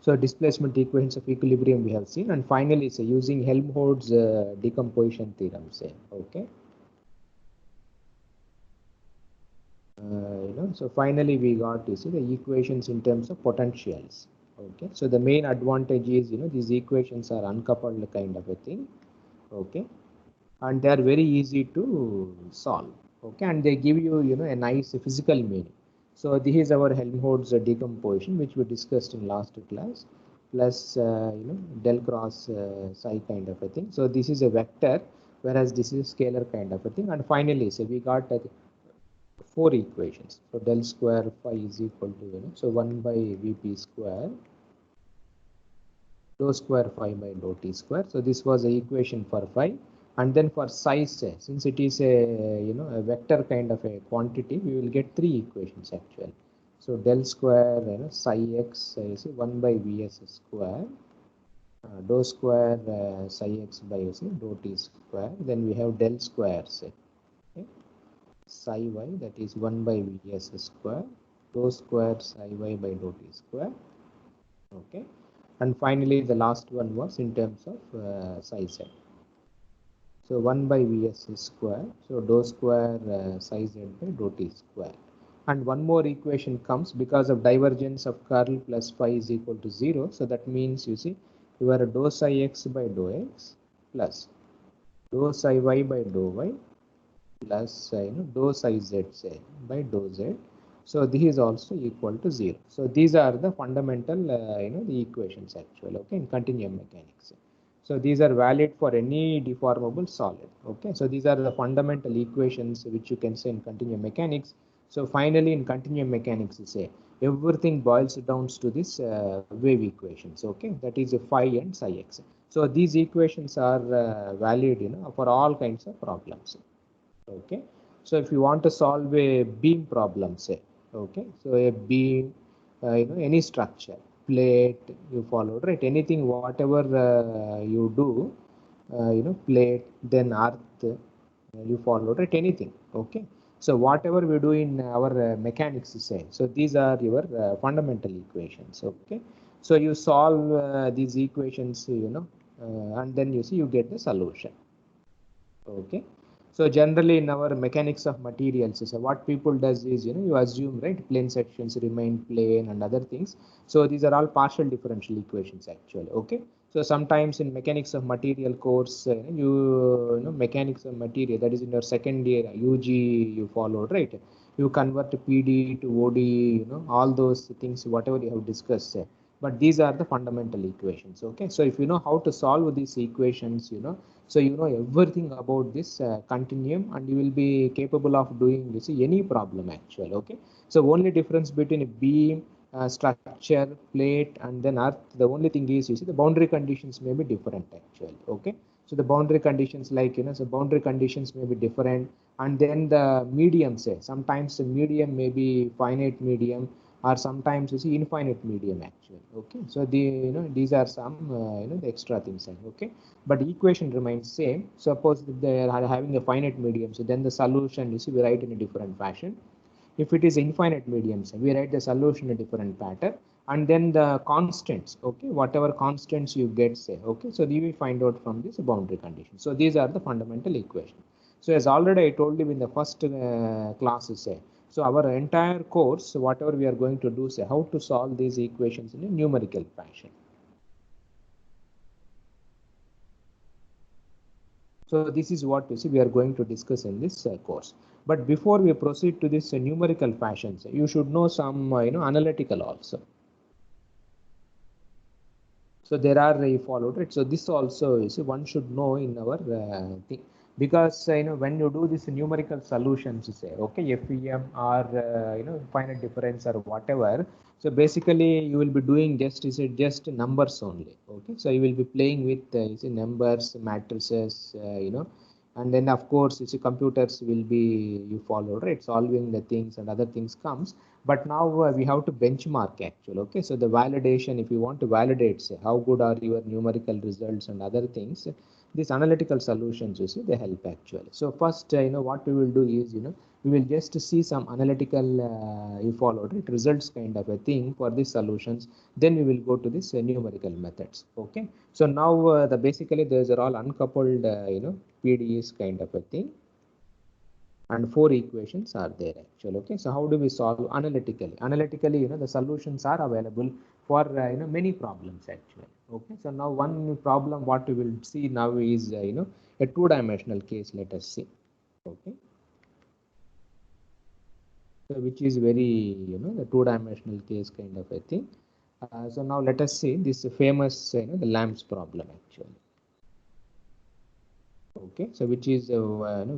So displacement equations of equilibrium we have seen, and finally say using Helmholtz decomposition theorem, say, okay. So finally we got, you see, the equations in terms of potentials. Okay, so the main advantage is, these equations are uncoupled kind of a thing. Okay, and they are very easy to solve. Okay, and they give you, a nice physical meaning. So this is our Helmholtz decomposition, which we discussed in last class, plus del cross psi kind of a thing. So this is a vector, whereas this is scalar kind of a thing. And finally, so we got 4 equations. So del square phi is equal to, so 1 by Vp square, dou square phi by dou t square. So this was the equation for phi. And then for psi, since it is a, a vector kind of a quantity, we will get 3 equations actually. So del square, psi x is 1 by Vs square, dou square psi x by dou t square. Then we have del square, say, okay, psi y, that is 1 by Vs square, dou square psi y by dou t square. Okay, and finally the last one was in terms of psi z. So 1 by Vs square, so dou square psi z by dou t square. And one more equation comes because of divergence of curl plus phi is equal to 0. So that means, you see, your dou psi x by dou x plus dou psi y by dou y plus dou psi z, say, by dou z. So this is also equal to 0. So these are the fundamental the equations actually, okay, in continuum mechanics. So these are valid for any deformable solid. Okay, so these are the fundamental equations which you can say in continuum mechanics. So finally in continuum mechanics, say everything boils down to this wave equations. Okay, that is phi and psi x. So these equations are valid, for all kinds of problems. Okay, so if you want to solve a beam problem, say, okay, so a beam, any structure, plate, you followed, right? Anything, whatever you do, plate, then earth, you followed, right? Anything, okay. So whatever we do in our mechanics, say, so these are your fundamental equations, okay. So you solve these equations, and then you see you get the solution. Okay, so generally in our mechanics of materials, so what people does is, you assume, right, plane sections remain plane and other things. So these are all partial differential equations actually. Okay, so sometimes in mechanics of material course, you know mechanics of material, that is in your second year UG you followed, right, you convert PD to OD, all those things whatever you have discussed. But these are the fundamental equations. Okay, so if you know how to solve these equations, so you know everything about this continuum, and you will be capable of doing this any problem actually. Okay, so only difference between a beam, structure, plate, and then earth, the only thing is, you see, the boundary conditions may be different actually. Okay, so the boundary conditions, like, so boundary conditions may be different, and then the medium, say, sometimes the medium may be finite medium, or sometimes you see infinite medium actually. Okay, so these are some the extra things. Okay, but equation remains same. Suppose if they are having a finite medium, so then the solution, you see, we write in a different fashion. If it is infinite medium, so we write the solution in a different pattern. And then the constants, okay, whatever constants you get, say, okay, so we will find out from this boundary condition. So these are the fundamental equations. So as already I told you in the first class, say, so our entire course, whatever we are going to do, say, how to solve these equations in a numerical fashion. So this is what, you see, we are going to discuss in this course. But before we proceed to this numerical fashions, you should know some analytical also. So there are followed, right? So this also, you see, one should know in our thing, because when you do this numerical solutions, say, okay, FEM or finite difference or whatever. So basically you will be doing just numbers only. Okay, so you will be playing with you see numbers, matrices, and then of course you see computers will be you follow, right, solving the things and other things comes. But now we have to benchmark actually. Okay, so the validation, if you want to validate, say, how good are your numerical results and other things, these analytical solutions, you see, they help actually. So first, what we will do is, we will just see some analytical, you followed it, results kind of a thing for these solutions. Then we will go to this numerical methods. Okay. So now basically those are all uncoupled, PDEs kind of a thing. And 4 equations are there actually. Okay, so how do we solve analytically? The solutions are available for many problems actually. Okay, so now one problem what we will see now is a 2-dimensional case. Let us see. Okay, so which is very the 2-dimensional case kind of a thing. So now let us see this famous the lamps problem actually. Okay, so which is a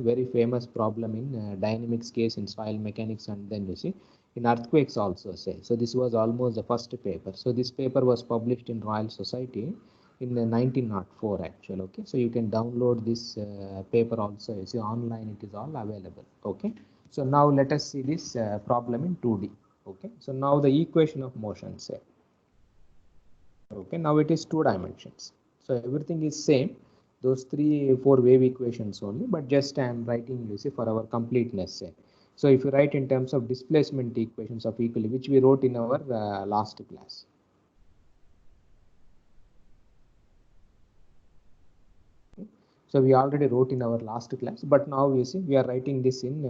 very famous problem in dynamics case, in soil mechanics, and then you see in earthquakes also say. So this was almost the first paper. So this paper was published in Royal Society in 1904 actually. Okay, so you can download this paper also. You see online, it is all available. Okay, so now let us see this problem in 2D. Okay, so now the equation of motion say. Okay, now it is 2 dimensions. So everything is same, those 3-4 wave equations only, but just I am writing, you see, for our completeness sake. So if you write in terms of displacement equations of equilibrium, which we wrote in our last class. So we already wrote in our last class, but now you see we are writing this in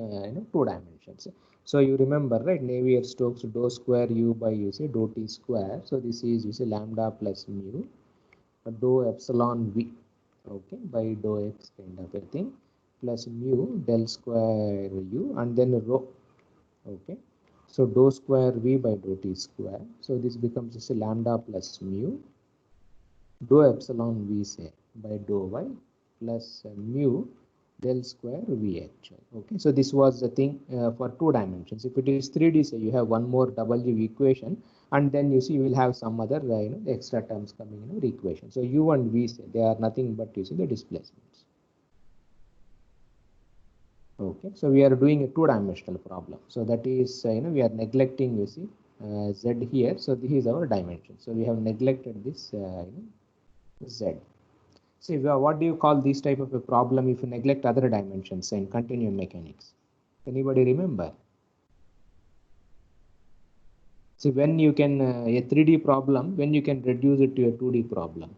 2 dimensions. So you remember, right? Navier-Stokes dou square u by you see dou t square. So this is you see lambda plus mu dou epsilon v, okay, by dou x kind of a thing, plus mu del square u and then rho. Okay, so dou square v by dou t square. So this becomes just lambda plus mu dou epsilon v say by dou y plus mu del square v actually. Okay, so this was the thing for 2 dimensions. If it is 3D, say you have one more W equation, and then you see you will have some other the extra terms coming in our equation. So u and v say they are nothing but you see the displacements. Okay, so we are doing a 2-dimensional problem. So that is we are neglecting you see z here. So this is our dimension. So we have neglected this z. See, what do you call this type of a problem if you neglect other dimensions in continuum mechanics? Anybody remember? See, when you can a 3D problem, when you can reduce it to a 2D problem?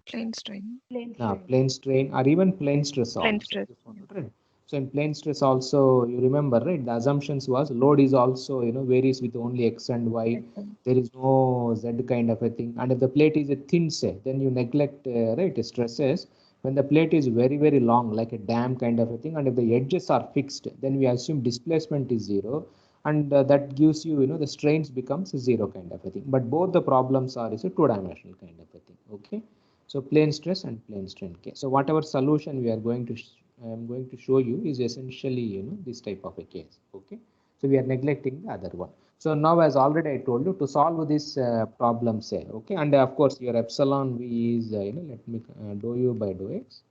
Plane strain. Plane strain or even plane stress Plane also. stress. Right? So in plane stress also, you remember, right? The assumptions was load is also varies with only x and y. There is no z kind of a thing. And if the plate is a thin say, then you neglect right stresses. When the plate is very very long, like a dam kind of a thing, and if the edges are fixed, then we assume displacement is 0, and that gives you the strains becomes 0 kind of a thing. But both the problems are is a 2-dimensional kind of a thing. Okay. So plane stress and plane strain case. So whatever solution we are going to I am going to show you is essentially this type of a case. Okay, so we are neglecting the other one. So now, as already I told you, to solve this problem say, okay, and of course your epsilon v is let me dou u by dou x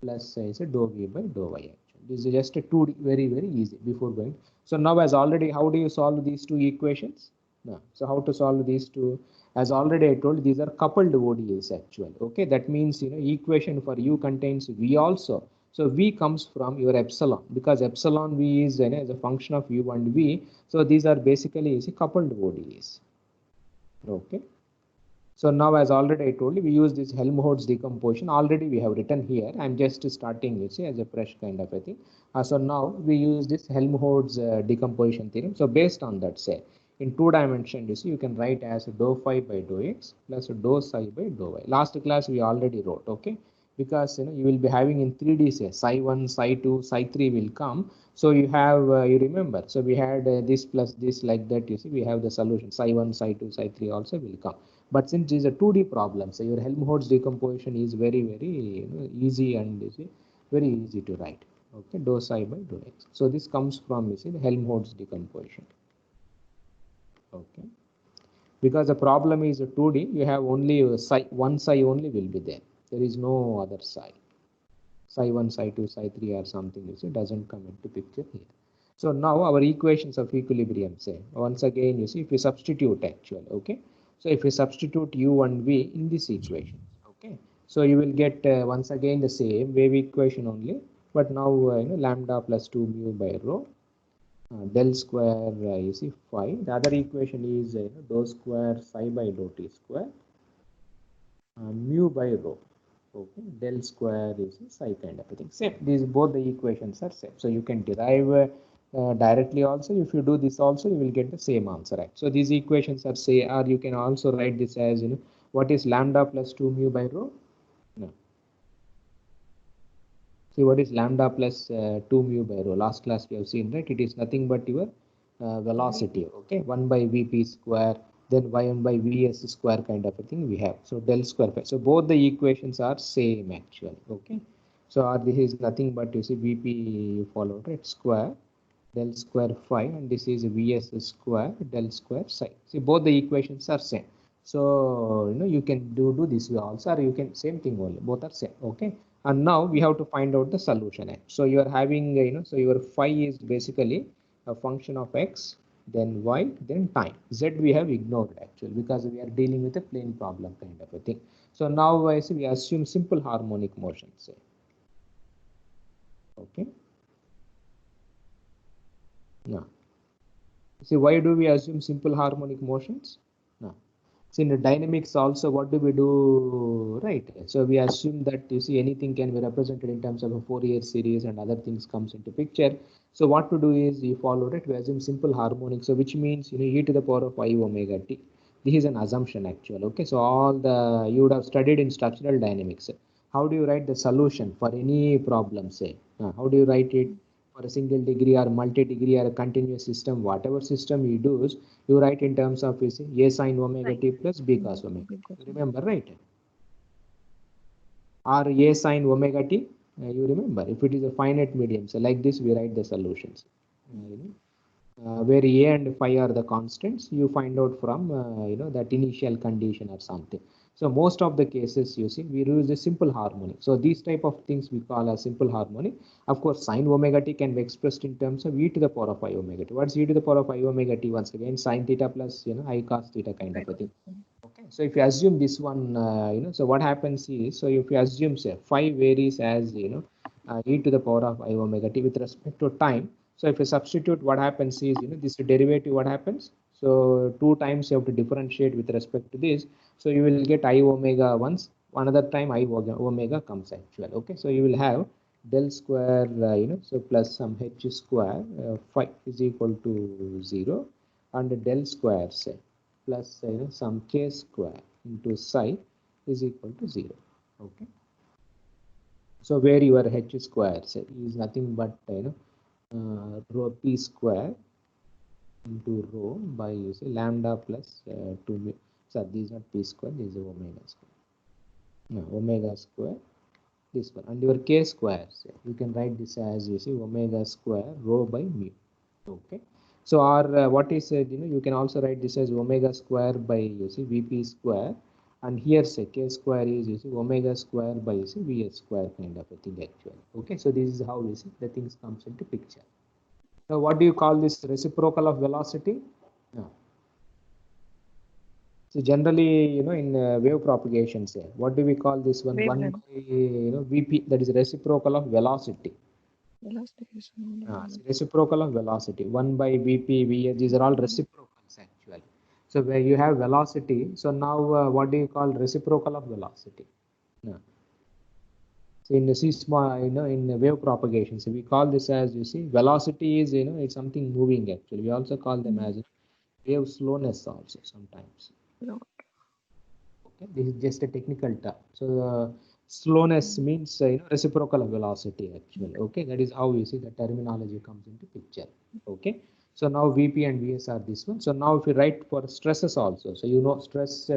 plus is a dou v by dou y actually. This is just a 2D, very very easy before going. So now, as already, how do you solve these 2 equations? No. So how to solve these 2? As already I told, these are coupled ODEs actually. Okay, that means equation for u contains v also. So v comes from your epsilon, because epsilon v is as a function of u and v. So these are basically coupled ODEs. Okay. So now, as already I told you, we use this Helmholtz decomposition. Already we have written here. I'm just starting you see as a fresh kind of a thing. So now we use this Helmholtz decomposition theorem. So based on that, say in 2 dimensions, you see you can write as dou phi by dou x plus dou psi by dou y. Last class we already wrote. Okay, because you will be having in 3D say psi 1, psi 2, psi 3 will come. So you have you remember. So we had this plus this like that. You see we have the solution psi 1, psi 2, psi 3 also will come. But since it is a 2D problem, so your Helmholtz decomposition is very very easy and very easy to write. Okay, dou psi by dou x. So this comes from the Helmholtz decomposition. Okay, because the problem is a 2D, you have only one psi only will be there. There is no other psi. Psi 1, psi 2, psi 3 or something doesn't come into picture here. So now our equations of equilibrium say once again if you substitute actually. Okay, so if we substitute u and v in this equation, okay, So you will get once again the same wave equation only, but now lambda plus 2 mu by rho del square you see phi. The other equation is dou square psi by dou t square mu by rho. Okay, del square is psi kind of a thing. Same. These both the equations are same. So you can derive directly also. If you do this also, you will get the same answer. Right. So these equations are say, or you can also write this as what is lambda plus 2 mu by rho. No. See what is lambda plus 2 mu by rho. Last class we have seen, right? It is nothing but your velocity. Okay, 1 by vp square, then y1 by vs square kind of a thing we have. So del square phi. So both the equations are same actually. Okay, so this is nothing but you see vp you follow, right? Square del square phi, and this is vs square del square psi. See both the equations are same. So you can do this way also, or you can same thing only. Both are same. Okay, and now we have to find out the solution. So you are having so your phi is basically a function of x, then y, then time. Z we have ignored actually because we are dealing with a plane problem kind of a thing. So now I see we assume simple harmonic motion. Say okay. Now see why do we assume simple harmonic motions? Now so in the dynamics also, what do we do, right? So we assume that you see anything can be represented in terms of a Fourier series and other things comes into picture. So what to do is you follow it. We assume simple harmonics, so which means e to the power of I omega t. This is an assumption actual. Okay, so all the you would have studied in structural dynamics. How do you write the solution for any problem? Say, how do you write it? For a single degree or multi-degree or a continuous system, whatever system you do, you write in terms of a sine omega t plus b cos omega. You remember, right? Or a sine omega t, you remember. If it is a finite medium, so like this, we write the solutions. Where a and phi are the constants, you find out from that initial condition or something. So most of the cases you see we use a simple harmonic. So these type of things we call a simple harmonic. Of course sine omega t can be expressed in terms of e to the power of I omega t. What's e to the power of I omega t? Once again sine theta plus I cos theta kind of a thing. Okay, so if you assume this one so what happens is, so if you assume say phi varies as e to the power of I omega t with respect to time. So if you substitute, what happens is this derivative, what happens? So 2 times you have to differentiate with respect to this. So you will get I omega once, another time I omega comes actually. Okay, so you will have del square so plus some h square phi is equal to 0, and del square say plus some k square into psi is equal to 0. Okay, so where your h square say is nothing but rho p square into rho by lambda plus 2 mu. So these are p square, this is omega square. No, omega square, this one, and your k square, you can write this as omega square rho by mu. Okay, so or what is you can also write this as omega square by vp square, and here say k square is omega square by vs square kind of a thing actually. Okay, so this is how the things comes into picture. So what do you call this reciprocal of velocity? No. So generally, in wave propagation, say, what do we call this one? Wavelength. 1 by Vp, that is reciprocal of velocity. Velocity is Reciprocal of velocity. 1 by Vp, Vs, these are all reciprocals actually. So where you have velocity, so now what do you call reciprocal of velocity? No. So in the in wave propagation, so we call this as velocity is it's something moving actually. We also call them as wave slowness also sometimes. Okay, this is just a technical term. So slowness means reciprocal of velocity actually. Okay, that is how you see the terminology comes into picture. Okay, so now Vp and Vs are this one. So now if you write for stresses also, so stress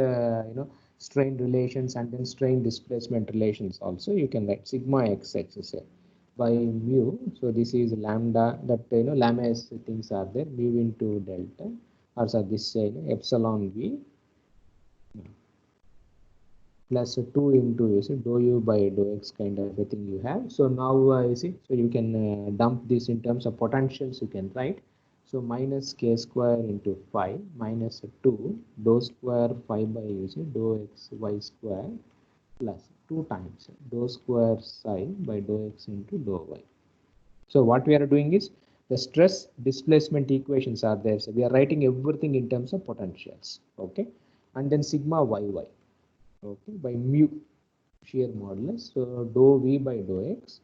strain relations and then strain displacement relations also, you can write sigma x say by mu. So this is lambda, that lambda things are there, mu into delta, or so this epsilon v plus 2 into dou u by dou x kind of a thing you have. So now so you can dump this in terms of potentials, you can write. So minus k square into phi minus 2 dou square phi by dou x y square plus 2 times dou square psi by dou x into dou y. So what we are doing is the stress displacement equations are there. So we are writing everything in terms of potentials. Okay. And then sigma yy. Okay. By mu shear modulus. So dou v by dou x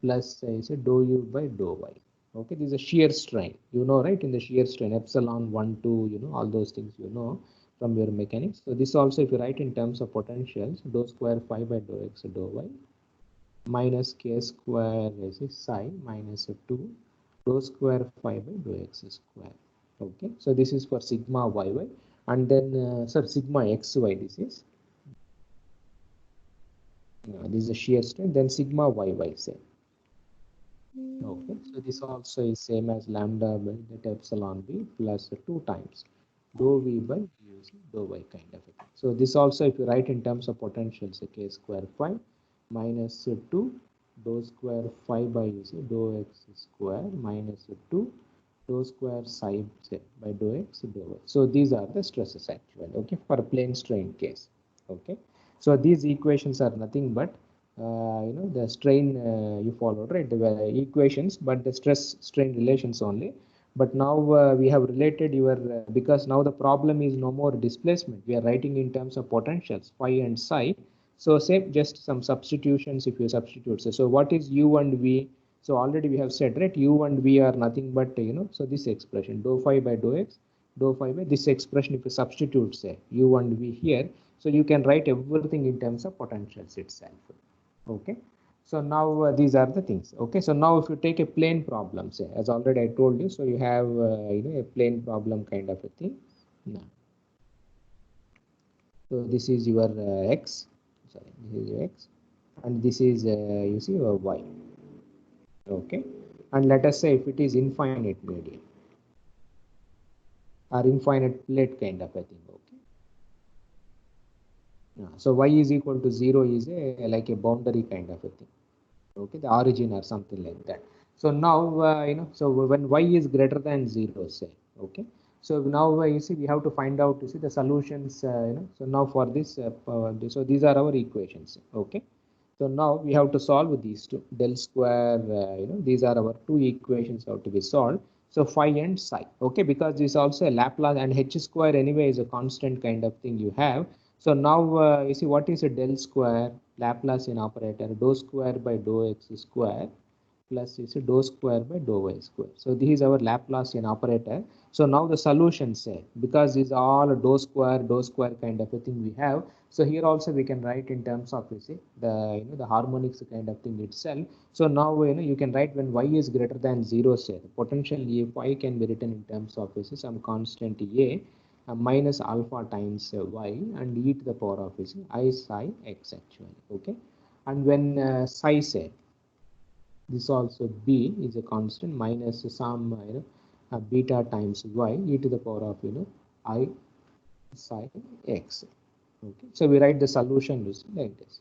plus say dou u by dou y. Okay. This is a shear strain. You know, right? In the shear strain, epsilon 1, 2, you know, all those things you know from your mechanics. So this also, if you write in terms of potentials, dou square phi by dou x dou y minus k square is psi minus 2 dou square phi by dou x square. Okay, so this is for sigma yy, and then sigma xy. This is a shear strain. Then sigma yy say. Okay, so this also is same as lambda by that epsilon b plus 2 times dou v by dou y kind of a thing. So this also, if you write in terms of potentials, k square phi minus 2 dou square phi by dou x square minus 2 dou square psi by dou x dou y. So these are the stresses actually. Okay, for a plane strain case. Okay, so these equations are nothing but the strain you followed, right? The equations, but the stress strain relations only. But now we have related your because now the problem is no more displacement. We are writing in terms of potentials phi and psi. So say just some substitutions if you substitute. So what is u and v? So already we have said, right? U and v are nothing but so this expression dou phi by dou x, dou phi by this expression. If you substitute say u and v here, so you can write everything in terms of potentials itself. Okay, so now these are the things. Okay, so now if you take a plane problem, say as already I told you, so you have a plane problem kind of a thing. Now, so this is your x, sorry, this is your x, and this is you see your y. Okay, and let us say if it is infinite medium or infinite plate kind of a thing. Okay, so y is equal to 0 is like a boundary kind of a thing. Okay, the origin or something like that. So now so when y is greater than 0 say, okay, so now you see we have to find out the solutions. So now for this so these are our equations. Okay, so now we have to solve these two. Del square these are our two equations have to be solved. So phi and psi. Okay, because this is also a Laplace, and h square anyway is a constant kind of thing you have. So now you see what is a del square Laplacian operator, dou square by dou x square plus is dou square by dou y square. So this is our Laplacian operator. So now the solution say, because these are all dou square kind of a thing we have. So here also we can write in terms of the harmonics kind of thing itself. So now you can write when y is greater than 0 say, the potential phi can be written in terms of some constant a minus alpha times y and e to the power of I psi x actually. Okay, and when psi say, this also b is a constant minus some beta times y e to the power of I psi x. Okay, so we write the solution is like this.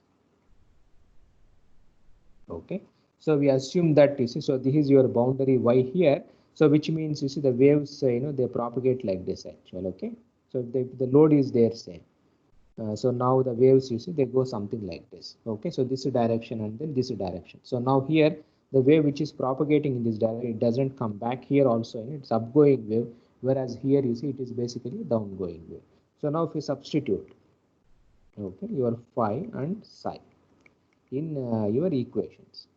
Okay, so we assume that so this is your boundary y here. So which means you see the waves they propagate like this actually. Okay, so the load is there say. So now the waves you see they go something like this. Okay, so this direction and then this direction. So now here the wave which is propagating in this direction, it doesn't come back here also, it's upgoing wave, whereas here you see it is basically downgoing wave. So now if you substitute your phi and psi in your equations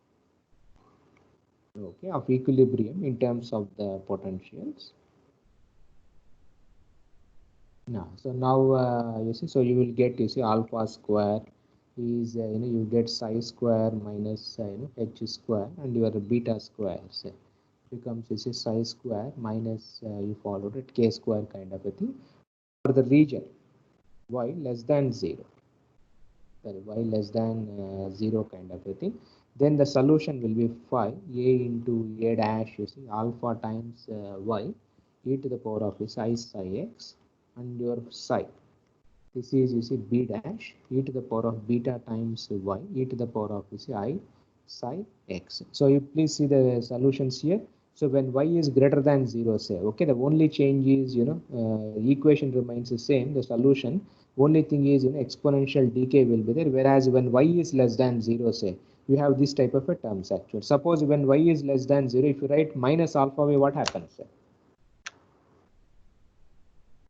of equilibrium in terms of the potentials. So now you see, so you will get alpha square is you get psi square minus h square, and your beta square becomes psi square minus you followed it k square kind of a thing for the region y less than 0. Sorry, y less than 0 kind of a thing. Then the solution will be phi a into a dash alpha times y e to the power of I psi x, and your psi. This is b dash e to the power of beta times y e to the power of I psi x. So you please see the solutions here. So when y is greater than 0 say, okay, the only change is equation remains the same, the solution. Only thing is, exponential decay will be there. Whereas when y is less than 0, say, you have this type of a terms actually. Suppose when y is less than 0, if you write minus alpha y, what happens?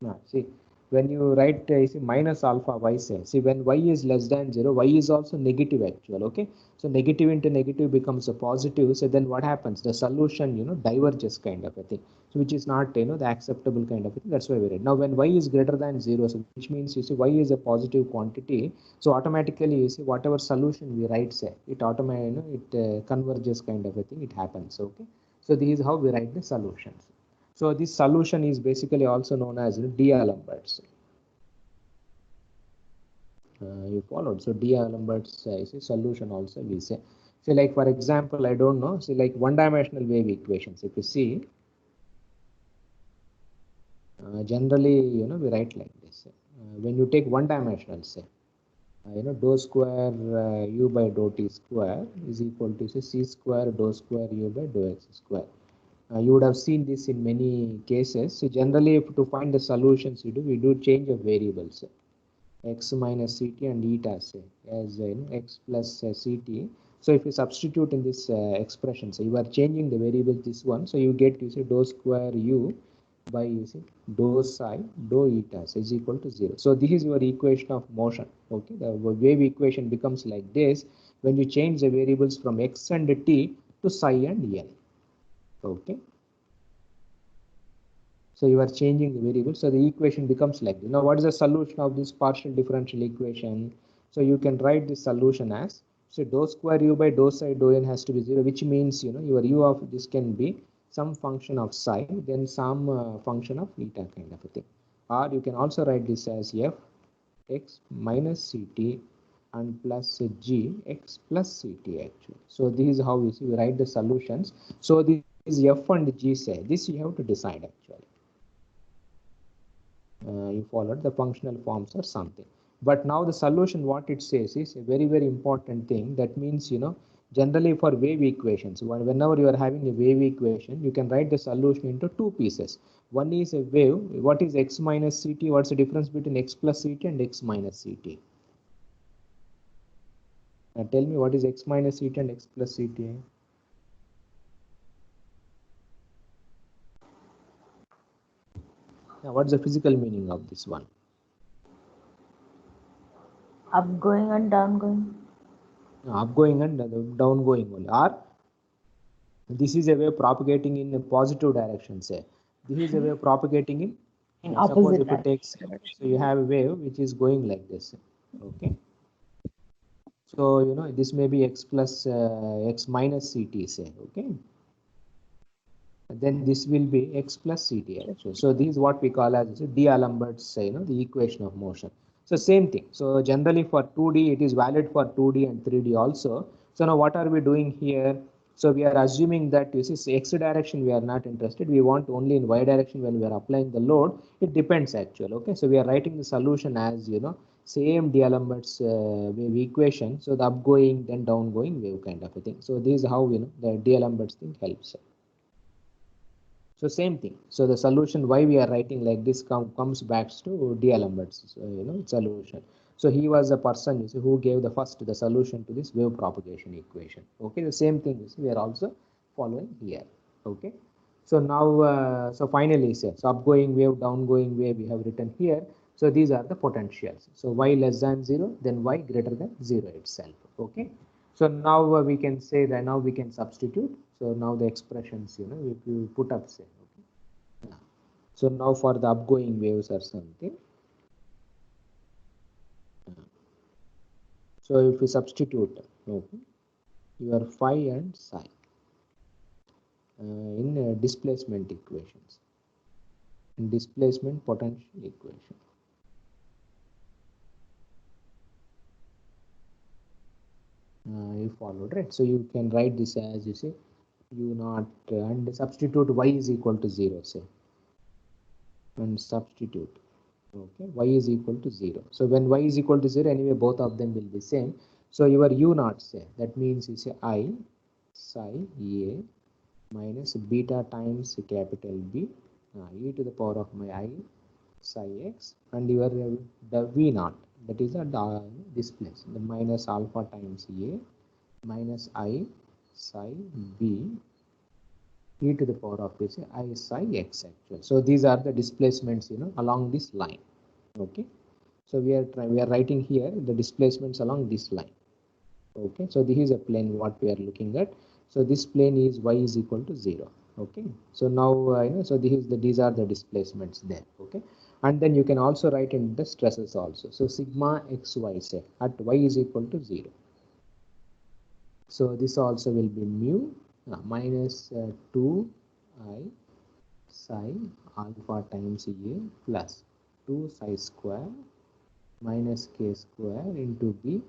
Now, see, when you write you see minus alpha y, say, see when y is less than 0, y is also negative actual. Okay, so negative into negative becomes a positive. So then what happens? The solution diverges kind of a thing. So which is not the acceptable kind of a thing. That's why we read. Now when y is greater than 0, so which means you see y is a positive quantity. So automatically you see whatever solution we write, say, it automatically it converges kind of a thing. It happens. Okay, so this is how we write the solutions. So this solution is basically also known as D'Alembert's. You followed. So D'Alembert's is a solution also we say. So like for example, I don't know. So like one-dimensional wave equations. If you see, generally we write like this. When you take one-dimensional, say, dou square u by dou t square is equal to say c square dou square u by dou x square. You would have seen this in many cases. So generally, if to find the solutions, we do change of variables, x minus ct and eta, say, as x plus ct. So if you substitute in this expression, so you are changing the variables this one, so you get dou square u by dou psi dou eta is equal to 0. So this is your equation of motion. Okay, the wave equation becomes like this when you change the variables from x and t to psi and n. Okay, so you are changing the variable, so the equation becomes like this. Now what is the solution of this partial differential equation? So you can write the solution as, so dou square u by dou psi dou n has to be 0, which means your u of this can be some function of psi, then some function of eta kind of a thing. Or you can also write this as f x minus ct and plus g x plus ct actually. So this is how we write the solutions. So this is f and g, say, this you have to decide actually. You followed the functional forms or something. But now the solution, what it says is a very, very important thing. That means, generally for wave equations, whenever you are having a wave equation, you can write the solution into two pieces. One is a wave. What is x minus ct? What's the difference between x plus ct and x minus ct? Tell me, what is x minus ct and x plus ct? Now, what's the physical meaning of this one? Upgoing and downgoing. Upgoing and downgoing only. Or this is a wave propagating in a positive direction, say. This is a wave propagating in opposite suppose if it takes, so you have a wave which is going like this. Okay. So this may be x plus x minus ct, say. Okay. And then this will be x plus ct actually. So this is what we call as D'Alembert's, the equation of motion. So same thing. So generally for 2D, it is valid for 2D and 3D also. So now what are we doing here? So we are assuming that x direction we are not interested. We want only in y direction when we are applying the load. It depends actually. Okay. So we are writing the solution as same D'Alembert's wave equation. So the upgoing then downgoing wave kind of a thing. So this is how the D'Alembert's thing helps. So same thing. So the solution why we are writing like this comes back to D'Alembert's solution. So he was the person who gave the solution to this wave propagation equation. Okay, the same thing we are also following here. Okay, so now so finally so upgoing wave, downgoing wave we have written here. So these are the potentials. So y less than 0, then y greater than 0 itself. Okay. So now we can say that now we can substitute. So now the expressions, if you put up, say, okay. So now for the upgoing waves or something. So if you substitute, okay, your phi and psi in displacement equations, in displacement potential equation. You followed, right? So you can write this as u naught and substitute y is equal to 0, say, and substitute. Okay, y is equal to 0. So when y is equal to 0, anyway both of them will be same. So your u naught, say, that means you say I psi a minus beta times capital B e to the power of my I psi x, and your the v naught, that is a displace the minus alpha times a minus I psi b e to the power of this I psi x actual. So these are the displacements, along this line. Okay, so we are writing here the displacements along this line. Okay, so this is a plane what we are looking at. So this plane is y is equal to 0. Okay, so now so these are the displacements there. Okay, and then you can also write in the stresses also. So sigma xy say at y is equal to 0. So this also will be mu minus 2 I psi alpha times a plus 2 psi square minus k square into b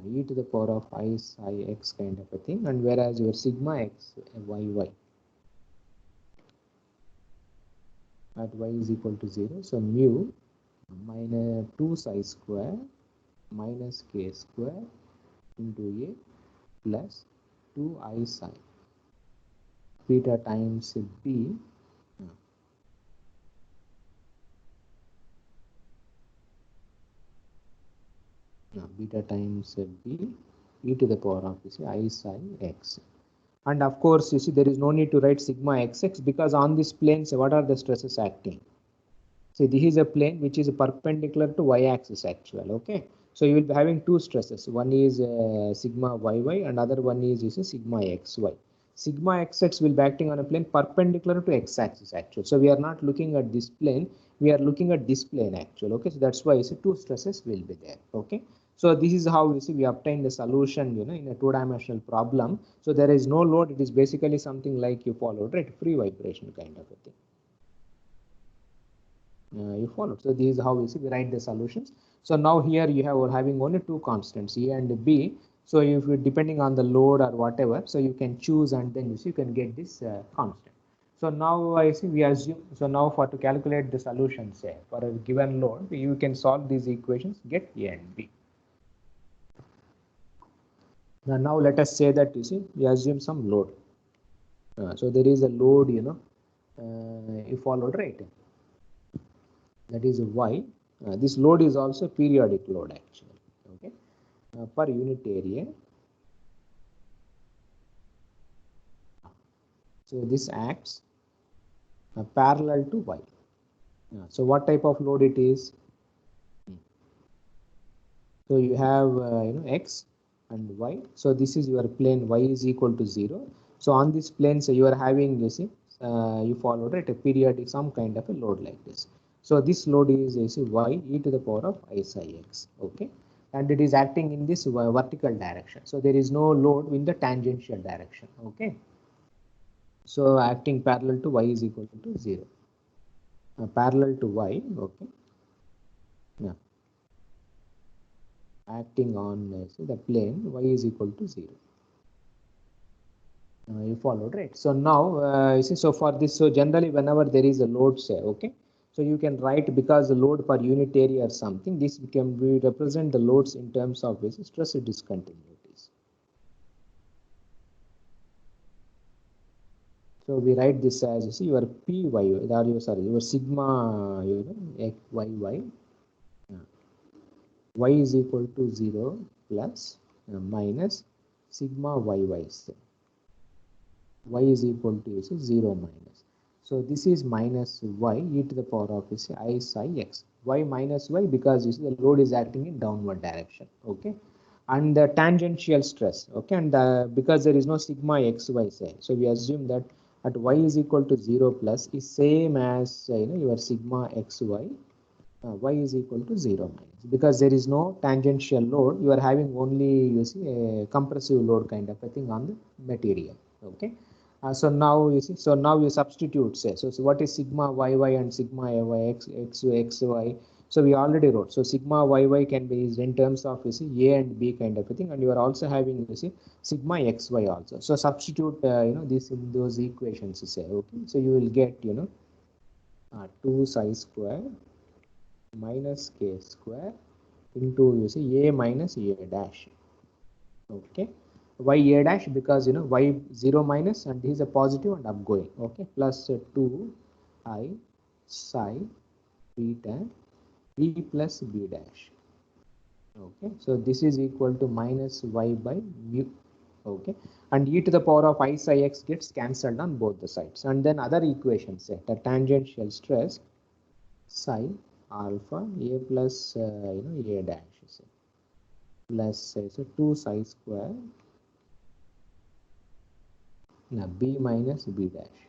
e to the power of I psi x kind of a thing, and whereas your sigma x y at y is equal to 0, so mu minus 2 psi square minus k square into a plus 2 I psi beta times b beta times b e to the power of I psi x. And of course, you see, there is no need to write sigma xx because on this plane, so what are the stresses acting? See, this is a plane which is perpendicular to y-axis actual. Okay, so you will be having two stresses. One is sigma yy, and other one is sigma xy. Sigma xx will be acting on a plane perpendicular to x-axis actual. So we are not looking at this plane; we are looking at this plane actual. Okay, so that's why two stresses will be there. Okay. So this is how we obtain the solution, in a two-dimensional problem. So there is no load. It is basically something like you followed, right? Free vibration kind of a thing. You followed. So this is how we write the solutions. So now here you have having only two constants, a and b. So if you depending on the load or whatever, so you can choose and then you can get this constant. So now we assume, so now for to calculate the solutions, say for a given load, you can solve these equations, get a and b. Now let us say that we assume some load. So there is a load, you followed, right? That is y. This load is also periodic load actually. Okay, per unit area. So this acts parallel to y. So what type of load it is? So you have x and y. So this is your plane y is equal to 0. So on this plane, so you are having you followed a periodic some kind of a load like this. So this load is y e to the power of I psi x. Okay, and it is acting in this vertical direction. So there is no load in the tangential direction. Okay, so acting parallel to y is equal to 0. Parallel to y. Okay, yeah, acting on the plane y is equal to 0. You followed, right? So now you see, so for this, so generally whenever there is a load, say, okay, so you can write, because the load per unit area or something, this can be represent the loads in terms of stress discontinuities. So we write this as your py or your sigma yy y is equal to 0 plus minus sigma yy, say y is equal to 0 minus. So this is minus y e to the power of I psi x. Y minus y because the load is acting in downward direction. Okay, and the tangential stress. Okay, and because there is no sigma xy, say, so we assume that at y is equal to 0 plus is same as your sigma xy. Y is equal to 0 minus, because there is no tangential load. You are having only a compressive load kind of a thing on the material. Okay. So now so now you substitute, say, so what is sigma yy and sigma ay xy? So we already wrote. So sigma yy can be in terms of a and b kind of a thing, and you are also having sigma xy also. So substitute this in those equations, say, okay. So you will get 2 psi square minus k square into a minus a dash. Okay, y a dash because y 0 minus, and this is a positive and upgoing. Okay, plus 2 I psi beta b plus b dash. Okay, so this is equal to minus y by mu. Okay, and e to the power of I psi x gets cancelled on both the sides. And then other equations say the tangential stress psi alpha a plus a dash plus so 2 psi square b minus b dash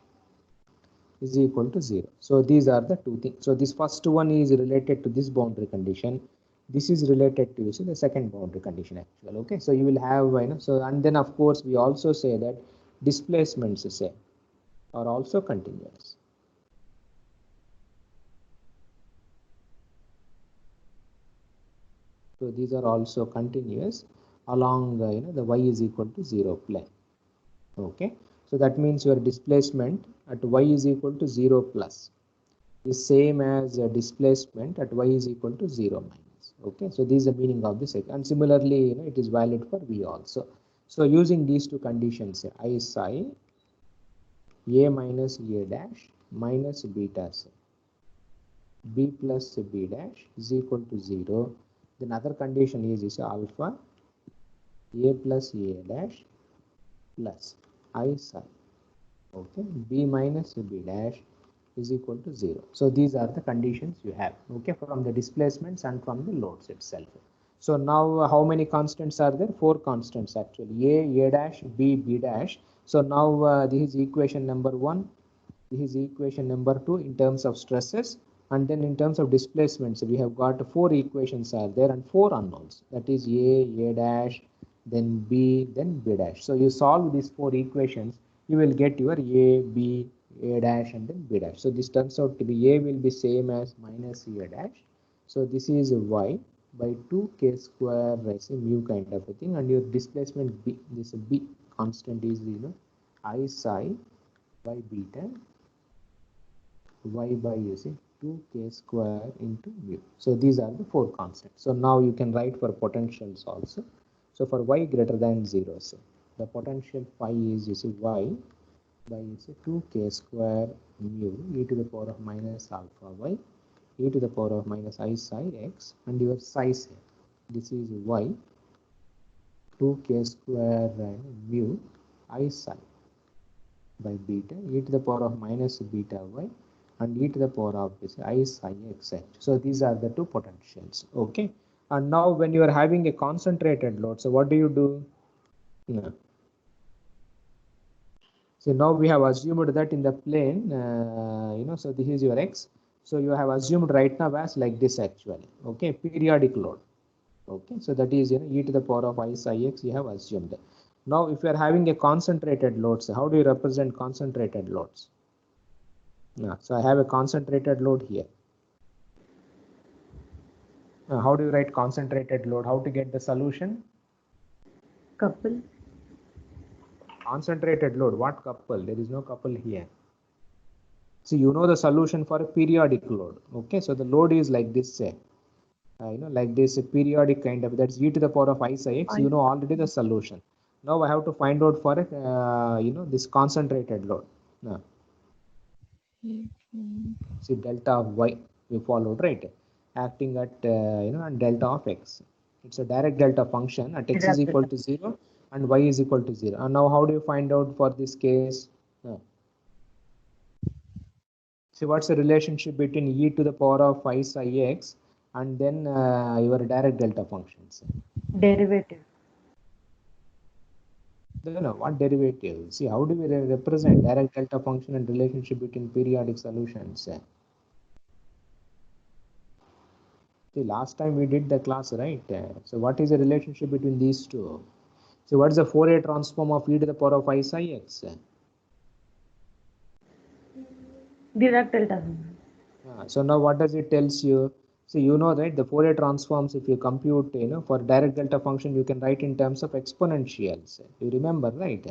is equal to 0. So these are the two things. So this first one is related to this boundary condition. This is related to the second boundary condition actually. Okay, so you will have so, and then of course we also say that displacements say are also continuous. So these are also continuous along the y is equal to 0 plane. Okay, so that means your displacement at y is equal to 0 plus is same as displacement at y is equal to 0 minus. Okay, so this is the meaning of this, and similarly it is valid for v also. So using these two conditions, I psi a minus a dash minus beta psi b plus b dash is equal to 0. Then other condition is alpha a plus a dash plus I psi okay b minus b dash is equal to 0. So these are the conditions you have, okay, from the displacements and from the loads itself. So now how many constants are there? 4 constants actually, a dash, b dash. So now this is equation number 1, this is equation number 2 in terms of stresses, and then in terms of displacements we have got 4 equations are there and 4 unknowns, that is a dash, then b, then b dash. So you solve these 4 equations, you will get your a, b, a dash and then b dash. So this turns out to be a will be same as minus a dash. So this is y by 2k square as a mu kind of a thing, and your displacement b, this b constant is I psi by beta y by 2k square into mu. So these are the 4 constants. So now you can write for potentials also. So for y greater than 0, say the potential phi is y by 2k square mu e to the power of minus alpha y e to the power of minus I psi x, and your psi say this is y 2k square mu I psi by beta e to the power of minus beta y and e to the power of this I psi x. So these are the 2 potentials. Okay, and now when you are having a concentrated load, so what do you do? No. So now we have assumed that in the plane, so this is your x. So you have assumed right now as like this actually. Okay, periodic load. Okay, so that is e to the power of I psi x you have assumed. Now if you are having a concentrated load, so how do you represent concentrated loads? So I have a concentrated load here. How do you write concentrated load? How to get the solution? Couple. Concentrated load, what couple? There is no couple here. So you know the solution for a periodic load. Okay, so the load is like this, say, like this periodic kind of, that's e to the power of I psi x. You know already the solution. Now I have to find out for it, this concentrated load. See delta of y we followed, right? Acting at and delta of x. It's a direct delta function at x is equal to 0 and y is equal to 0. And now how do you find out for this case? See what's the relationship between e to the power of I psi x and then your direct delta functions? Derivative. No, what derivative? See, how do we represent direct delta function and relationship between periodic solutions? See, last time we did the class, right? So what is the relationship between these two? So what is the Fourier transform of e to the power of I psi x? Direct delta. So now what does it tells you? So you know, right, the Fourier transforms, if you compute, for direct delta function, you can write in terms of exponentials. You remember, right?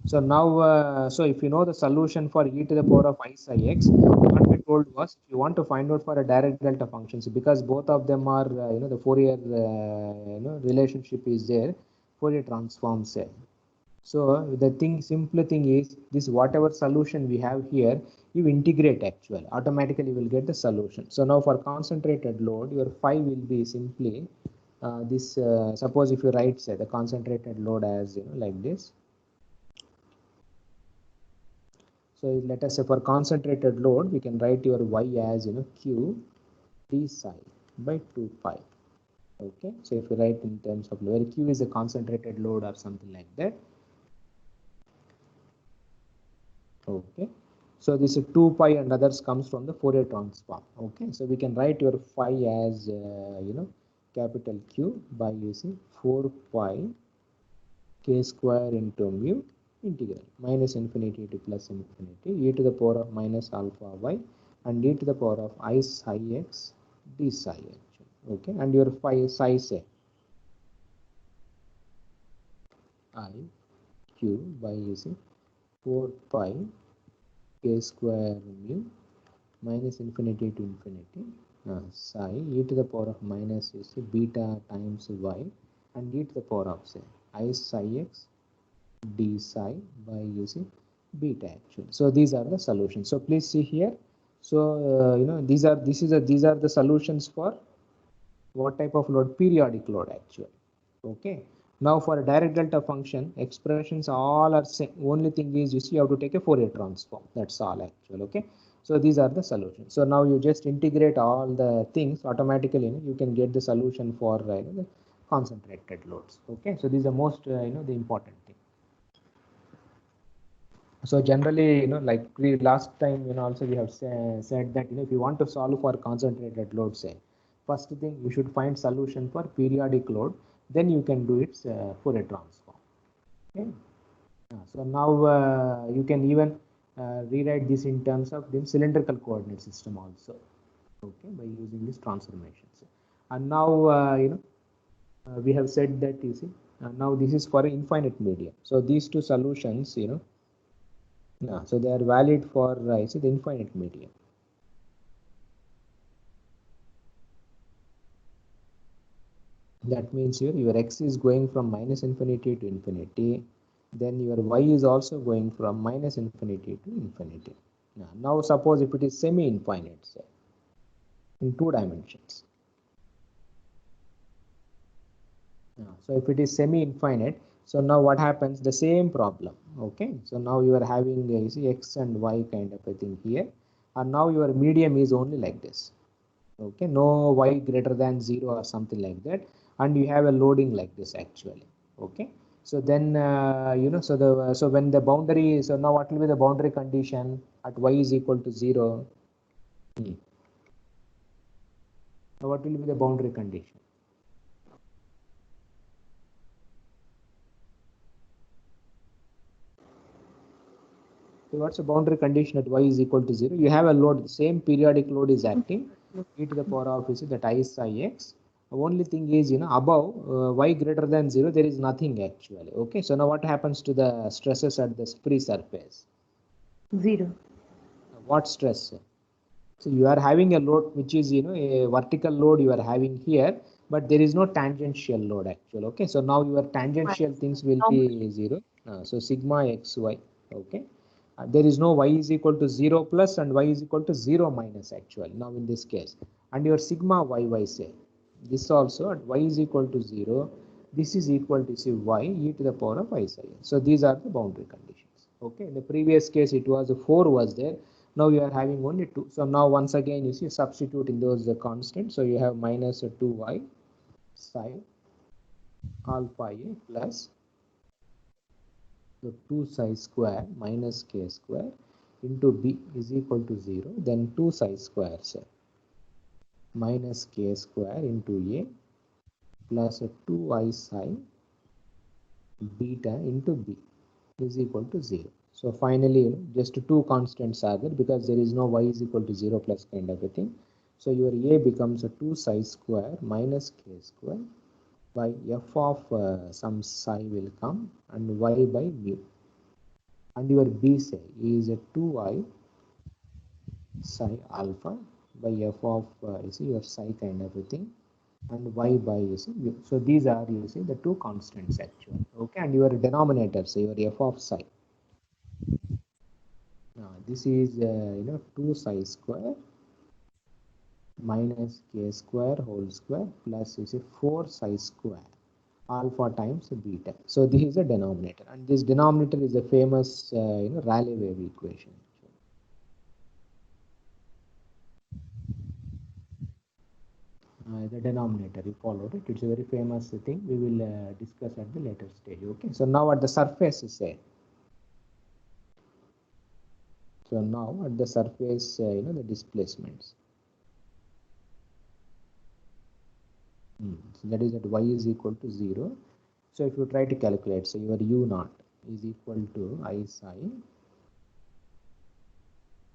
So now, so if you know the solution for e to the power of I psi x, what we told was, if you want to find out for a direct delta function, so because both of them are, the Fourier, relationship is there, Fourier transforms. So the simple thing is this: whatever solution we have here, you integrate actually, automatically you will get the solution. So now for concentrated load, your phi will be simply suppose if you write say the concentrated load as like this. So let us say for concentrated load, we can write your y as q d psi by 2 pi. Okay, so if you write in terms of where q is a concentrated load or something like that. Okay, so this is 2 pi and others comes from the Fourier transform. Okay, so we can write your phi as capital Q by using 4 pi k square into mu integral minus infinity to plus infinity e to the power of minus alpha y and e to the power of I psi x d psi x. Okay, and your phi psi say I q by using 4 pi k square mu minus infinity to infinity psi e to the power of minus beta times y and e to the power of say I psi x d psi by using beta actually. So these are the solutions. So please see here. So these are the solutions for what type of load? Periodic load actually. Okay. Now for a direct delta function, expressions all are same. Only thing is you have to take a Fourier transform. That's all actually. Okay. So these are the solutions. So now you just integrate all the things automatically. You can get the solution for the concentrated loads. Okay. So these are most the important thing. So generally, like we last time, also we have said that if you want to solve for concentrated load, say, first thing you should find solution for periodic load, then you can do its Fourier transform. Okay. So now you can even rewrite this in terms of the cylindrical coordinate system also. Okay, by using these transformations. And now we have said that now this is for an infinite medium. So these two solutions, so they are valid for the infinite medium. That means your x is going from minus infinity to infinity. Then your y is also going from minus infinity to infinity. Now suppose if it is semi-infinite, say, in 2 dimensions. So if it is semi-infinite, so now what happens? The same problem. Okay, so now you are having you see x and y kind of a thing here, and now your medium is only like this. Okay, no y greater than 0 or something like that, and you have a loading like this actually. Okay, so then so when the boundary, so now what will be the boundary condition at y is equal to 0? So what will be the boundary condition? So what's the boundary condition at y is equal to 0? You have a load, the same periodic load is acting, e to the power of that I psi x. Only thing is, above y greater than 0, there is nothing actually. Okay, so now what happens to the stresses at the free surface? 0. What stress? So you are having a load which is, a vertical load you are having here, but there is no tangential load actually. Okay, so now your tangential things will be 0. So sigma xy. Okay. There is no y is equal to 0 plus and y is equal to 0 minus actually now in this case, and your sigma y say this also at y is equal to 0, this is equal to say y e to the power of I psi. So these are the boundary conditions. Okay, in the previous case it was 4 was there, now you are having only 2. So now once again you see substitute in those constants, so you have minus 2y psi alpha a plus so 2 psi square minus k square into b is equal to 0, then 2 psi square say, minus k square into a plus 2i psi beta into b is equal to 0. So finally, just 2 constants are there because there is no y is equal to 0 plus kind of a thing. So your a becomes a 2 psi square minus k square by f of some psi will come and y by mu. And your b say is a 2i psi alpha by f of you see your psi kind of a thing and y by you see mu. So these are you see the 2 constants actually. Okay, and your denominator say your f of psi. This is 2 psi square minus k square whole square plus 4 psi square alpha times beta. So this is a denominator, and this denominator is a famous Rayleigh wave equation. The denominator, you followed it. It's a very famous thing. We will discuss at the later stage. Okay. So now at the surface, say. So now at the surface, the displacements. So that is that y is equal to 0. So if you try to calculate, so your u naught is equal to I psi.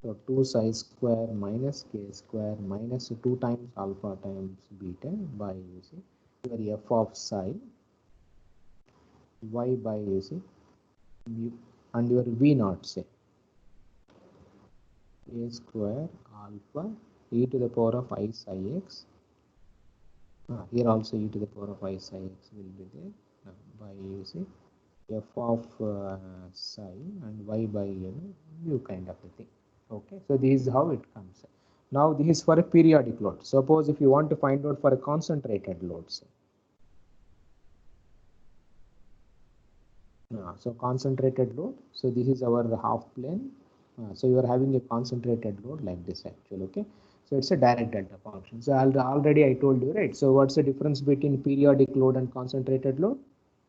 So 2 psi square minus k square minus 2 times alpha times beta by your f of psi y by mu and your v naught, say a square alpha e to the power of I psi x. Here also e to the power of I psi x will be there by f of psi and y by mu kind of a thing. Okay, so this is how it comes. Now this is for a periodic load. Suppose if you want to find out for a concentrated load, say. So concentrated load. So this is our half plane. So you are having a concentrated load like this actually. Okay. So it's a direct delta function. So already I told you, right? So what's the difference between periodic load and concentrated load?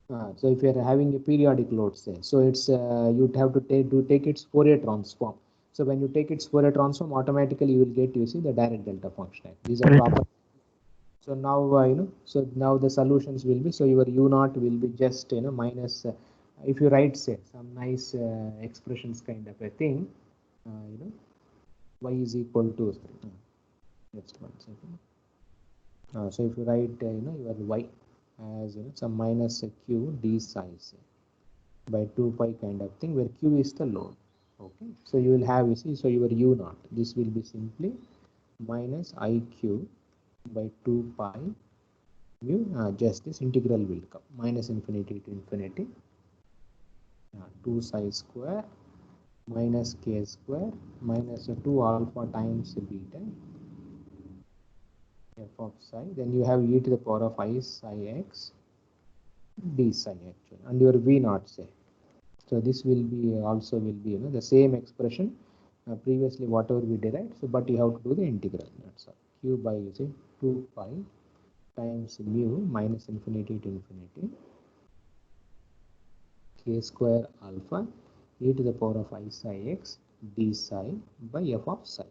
So if you are having a periodic load, say, so it's you'd have to take its Fourier transform. So when you take its Fourier transform, automatically you will get the direct delta function. These are proper. So now so now the solutions will be, so your u naught will be just minus if you write, say, some nice expressions kind of a thing, y is equal to just 1 second. So if you write your y as some minus q d psi by 2 pi kind of thing, where q is the load. Okay, so you will have so your u naught, this will be simply minus iq by 2 pi mu, just this integral will come minus infinity to infinity 2 psi square minus k square minus 2 alpha times beta f of psi. Then you have e to the power of I psi x d psi actually, and your v naught, say. So this will be also will be the same expression previously whatever we derived. So but you have to do the integral. That's all. Q by 2 pi times mu minus infinity to infinity k square alpha e to the power of I psi x d psi by f of psi.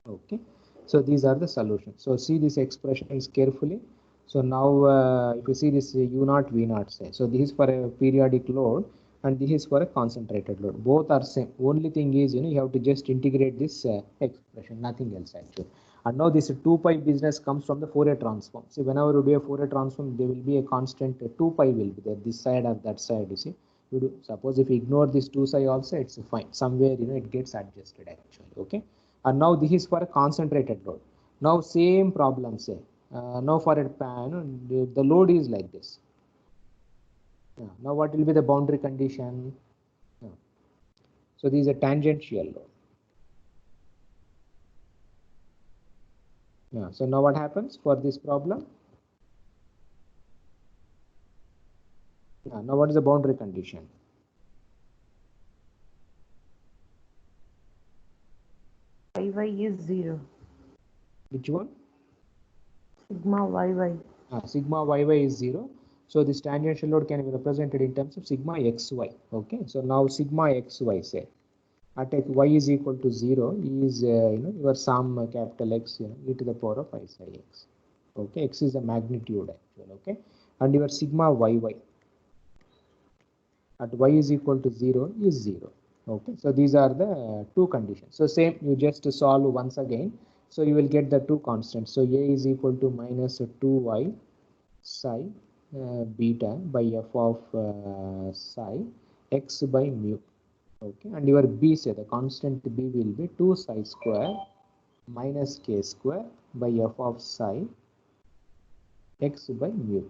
Okay, so these are the solutions. So see these expressions carefully. So now if you see this u naught v naught, say, so this is for a periodic load and this is for a concentrated load. Both are same. Only thing is you have to just integrate this expression, nothing else actually. And now this 2 pi business comes from the Fourier transform. See, whenever you do a Fourier transform, there will be a constant 2 pi will be there, this side or that side. You see, you do, suppose if you ignore this 2 psi also, it's fine. Somewhere it gets adjusted actually. Okay, and now this is for a concentrated load. Now same problem, say. Now for a the load is like this. Now what will be the boundary condition? So this is a tangential load. So now what happens for this problem? Now what is the boundary condition? Y is 0. Which one? Sigma YY. Sigma YY is 0. So this tangential load can be represented in terms of sigma XY. Okay, so now sigma XY, say, at y is equal to 0 is your sum capital X e to the power of I psi x. Okay, x is the magnitude actual. Okay, and your sigma YY at y is equal to 0 is 0. Okay, so these are the two conditions. So same, you just solve once again. So you will get the two constants. So a is equal to minus 2y psi beta by f of psi x by mu. Okay, and your b, say, the constant b will be 2 psi square minus k square by f of psi x by mu.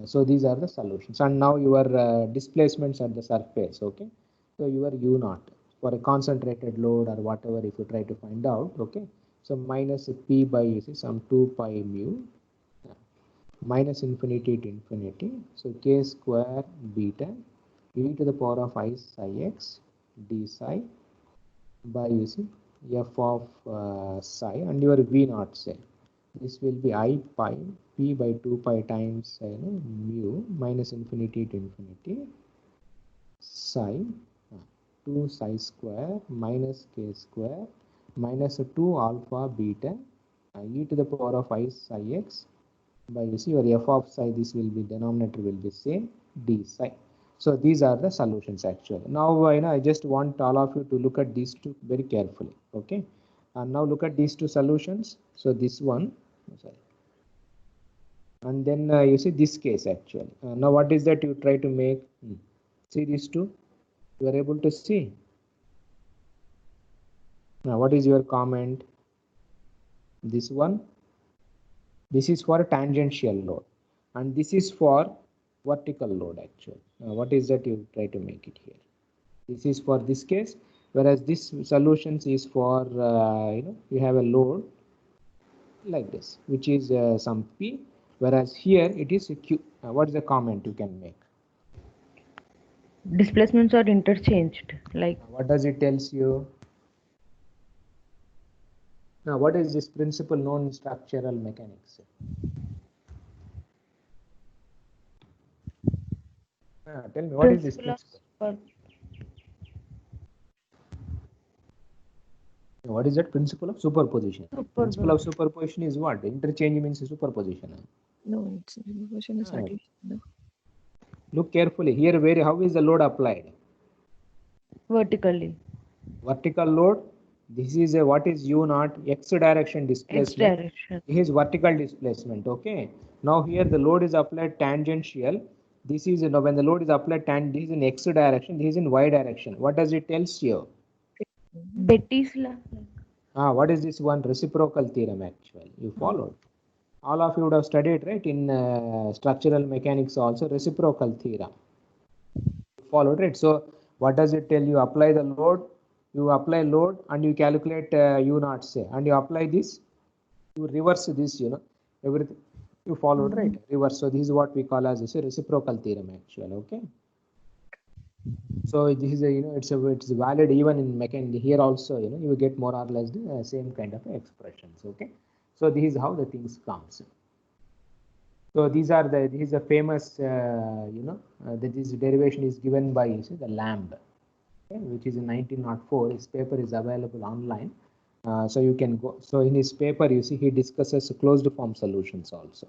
So these are the solutions, and now your displacements at the surface. Okay, so your u naught, for a concentrated load or whatever, if you try to find out, okay. So minus P by, you see, some 2 pi mu, minus infinity to infinity. So k square beta e to the power of I psi x d psi by, you see, f of psi and your v naught, say. This will be I pi p by 2 pi times mu minus infinity to infinity psi 2 psi square minus k square minus 2 alpha beta e to the power of I psi x by, you see, your f of psi, this will be, denominator will be same, d psi. So these are the solutions actually. Now I just want all of you to look at these two very carefully, okay. And now look at these two solutions. So this one, sorry, and then you see this case actually. Now what is that you try to make? See these two, you are able to see. Now what is your comment? This one, this is for a tangential load and this is for vertical load actually. What is that you try to make it here? This is for this case, whereas this solutions is for you have a load like this, which is some P, whereas here it is a Q. What is the comment you can make? Displacements are interchanged. Like What does it tells you? Now, what is this principle known in structural mechanics? Tell me, what is this principle? What is that principle of superposition? Principle of superposition is what? Interchange means superposition. No, it's superposition is addition. No. Look carefully here. Where, how is the load applied? vertically. Vertical load. This is a, what is u naught, x direction displacement. X direction. This is vertical displacement. Okay. Now here the load is applied tangential. This is, when the load is applied this is in x direction. This is in y direction. What does it tells you? Betti's law. What is this one? Reciprocal theorem actually. You followed. All of you would have studied, right, in structural mechanics also, reciprocal theorem. Followed, right? So what does it tell you? Apply the load, you apply load and you calculate u naught, say, and you apply this, you reverse this, everything you followed, right? Reverse. So this is what we call as a reciprocal theorem actually. Okay. So this is a, it's valid even in mechanics. Here also, you get more or less the same kind of expressions. Okay. So this is how the things comes. So these are the, this is a famous, that this derivation is given by, the Lamb, okay, which is in 1904. His paper is available online. So you can go. So in his paper, you see, he discusses closed form solutions also.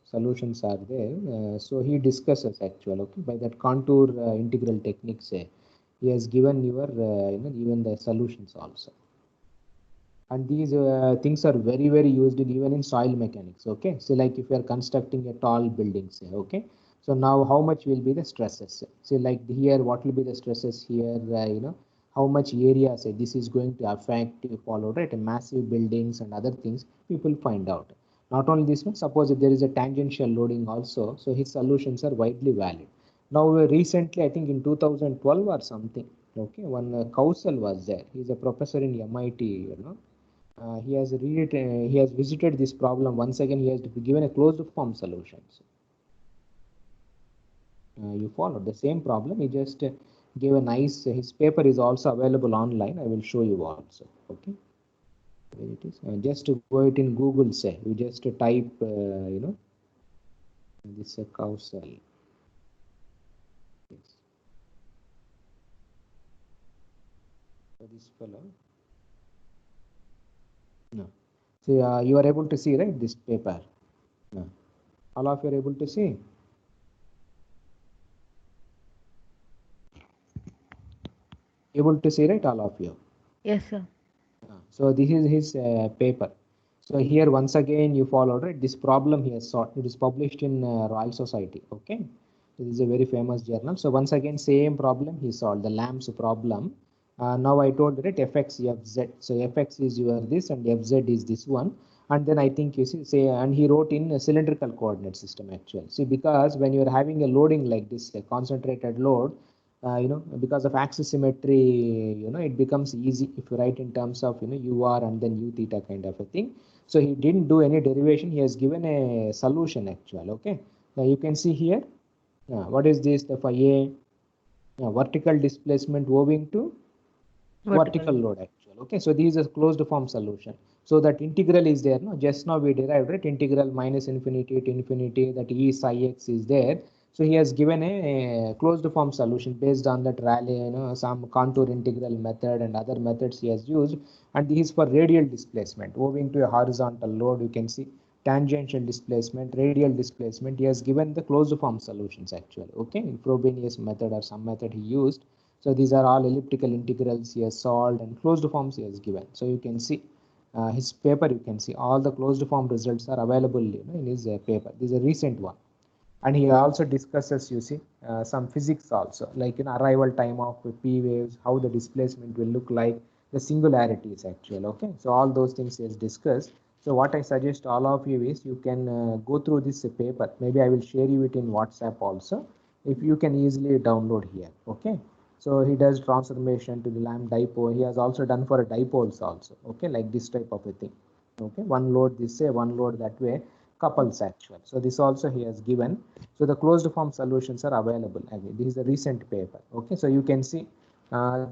Solutions are there. So he discusses actually, okay, by that contour integral techniques. He has given your, even the solutions also. And these things are very, very used even in soil mechanics. Okay. So like if you are constructing a tall building, say, okay. So now how much will be the stresses? So like here, what will be the stresses here? How much area, say, this is going to affect, you follow, right? Massive buildings and other things, people find out. Not only this one, suppose if there is a tangential loading also, so his solutions are widely valid. Now recently, I think in 2012 or something, okay, one Kausal was there. He's a professor in MIT, he has he has visited this problem once again. He has given a closed form solutions. You followed the same problem. He just gave a nice. His paper is also available online. I will show you also. Okay, where it is. Just to go it in Google. Say you just type. This Kausal. Yes. So this fellow. No. So you are able to see, right, this paper? No. All of you are able to see? Able to see, right, all of you? Yes, sir. So this is his paper. So here once again you follow, right, this problem he has solved. It is published in Royal Society. Okay. This is a very famous journal. So once again same problem he solved, the Lamb's problem. Now I told, right, fx fz. So fx is your this and fz is this one. And then I think you see, say, and he wrote in a cylindrical coordinate system actually. See, because when you are having a loading like this, a concentrated load, because of axis symmetry, it becomes easy if you write in terms of, UR and then U theta kind of a thing. So he didn't do any derivation. He has given a solution actual. Okay. Now you can see here, what is this? The phi A vertical displacement owing to vertical load actual. Okay. So this is a closed form solution. So that integral is there. No, just now we derived, right? Integral minus infinity to infinity, that E psi x is there. So he has given a closed form solution based on that Rayleigh, some contour integral method and other methods he has used. And this is for radial displacement owing to a horizontal load. You can see tangential displacement, radial displacement. He has given the closed form solutions actually. Okay, in Frobenius method or some method he used. So these are all elliptical integrals he has solved and closed forms he has given. So you can see his paper. You can see all the closed form results are available, in his paper. This is a recent one. And he also discusses, you see, some physics also, like arrival time of P waves, how the displacement will look like, the singularities actual. Okay, so all those things he has discussed. So what I suggest all of you is you can go through this paper. Maybe I will share you it in WhatsApp also, if you can easily download here. Okay, so he does transformation to the Lamb dipole. He has also done for a dipoles also. Okay, like this type of a thing. Okay, one load this way, one load that way, couples actual. So this also he has given. So the closed form solutions are available. Again, this is a recent paper. Okay, so you can see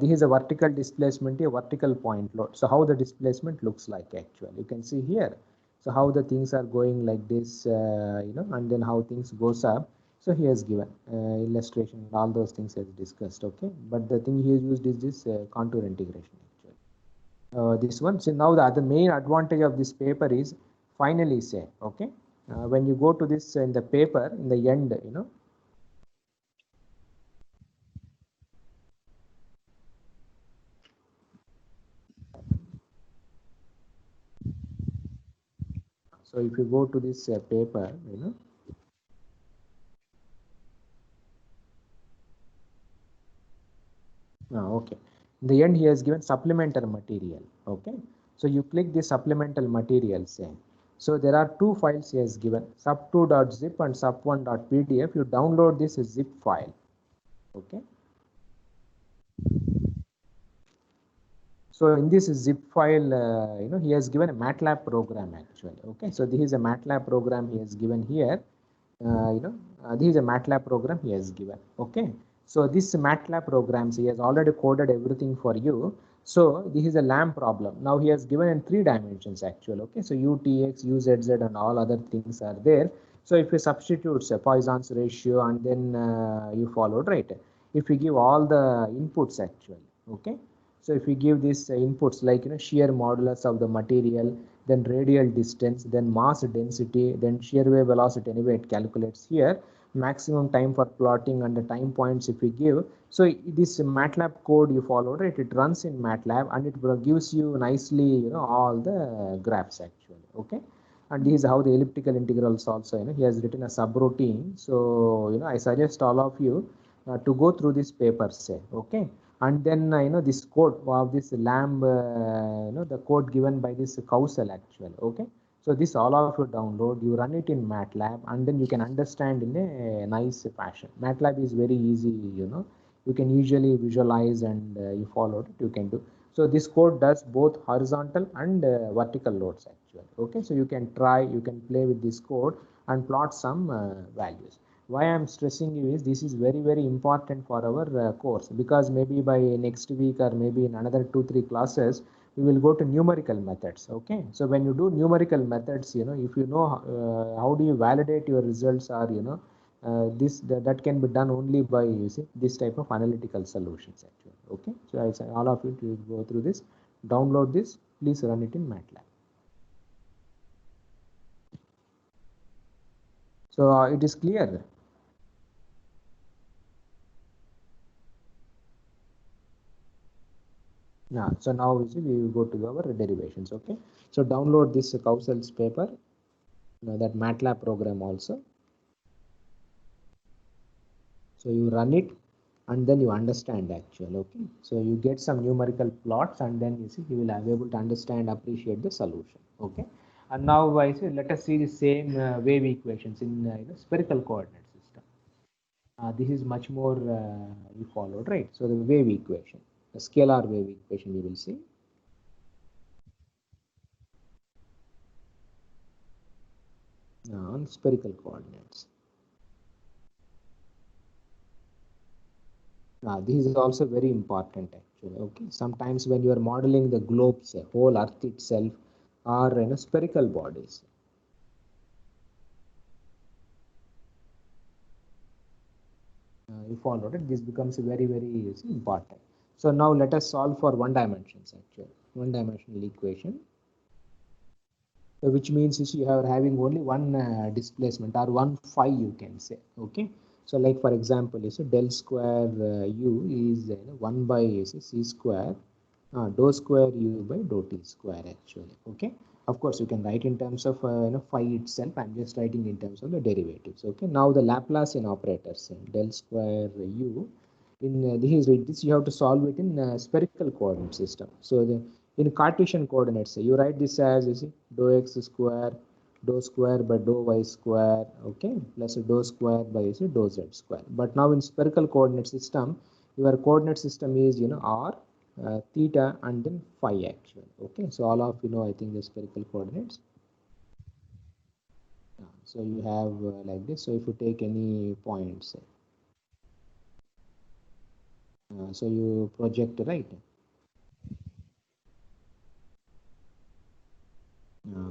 this is a vertical displacement, a vertical point load. So how the displacement looks like actually, you can see here. So how the things are going like this, and then how things goes up. So he has given illustration, all those things he has discussed. Okay, but the thing he has used is this contour integration actually. This one. So now the other main advantage of this paper is finally say, okay, when you go to this in the paper in the end, so if you go to this paper, okay, in the end he has given supplemental material. Okay, so you click the supplemental material, say. So there are two files he has given, sub2.zip and sub1.pdf. You download this zip file. Okay, so in this zip file, he has given a MATLAB program actually. Okay, so this is a MATLAB program he has given here. This is a MATLAB program he has given. Okay, so this MATLAB programs he has already coded everything for you. So this is a Lamb problem. Now he has given in 3 dimensions actually. Okay, so UTX, UZZ and all other things are there. So if you substitute Poisson's ratio and then you followed, right? If you give all the inputs actually, okay. So if we give these inputs like shear modulus of the material, then radial distance, then mass density, then shear wave velocity, anyway it calculates here, maximum time for plotting and the time points if we give. So this MATLAB code you follow, right? It runs in MATLAB and it gives you nicely, all the graphs actually. Okay. And this is how the elliptical integrals also, he has written a subroutine. So, I suggest all of you to go through this paper, say, okay. And then this code of this Lamb, the code given by this Kausal actually. Okay, so this all of you download, you run it in MATLAB, and then you can understand in a nice fashion. MATLAB is very easy, you can usually visualize and you follow it, you can do. So this code does both horizontal and vertical loads actually. Okay, so you can try, you can play with this code and plot some values. Why I'm stressing you is this is very, very important for our course, because maybe by next week or maybe in another 2-3 classes we will go to numerical methods. Okay, so when you do numerical methods, if you know how do you validate your results, or that can be done only by using this type of analytical solutions actually. Okay, so I say all of you to go through this, download this, please run it in MATLAB. So it is clear. Yeah, so now we will go to our derivations. Okay, so download this Kausal's paper, that MATLAB program also. So you run it and then you understand actually. Okay, so you get some numerical plots and then you will be able to understand, appreciate the solution. Okay, and now let us see the same wave equations in spherical coordinate system. This is much more we followed, right? So the wave equation, the scalar wave equation, you will see. On spherical coordinates. This is also very important actually. Okay, sometimes when you are modeling the globes, whole Earth itself, are spherical bodies. You followed it. This becomes very important. So now let us solve for one dimensions actually, one dimensional equation. So which means you are having only one displacement or one phi, you can say. Okay. So like for example, you see del square u is 1 by c square dou square u by dou t square actually. Okay. Of course, you can write in terms of phi itself. I'm just writing in terms of the derivatives. Okay. Now the Laplacian operators del square u in this you have to solve it in spherical coordinate system. So the in Cartesian coordinates, you write this as you see dou x square by dou y square, okay, plus dou square by you see dou z square. But now in spherical coordinate system, your coordinate system is r, theta, and then phi actually. Okay, so all of I think the spherical coordinates. So you have like this. So if you take any points, so you project right.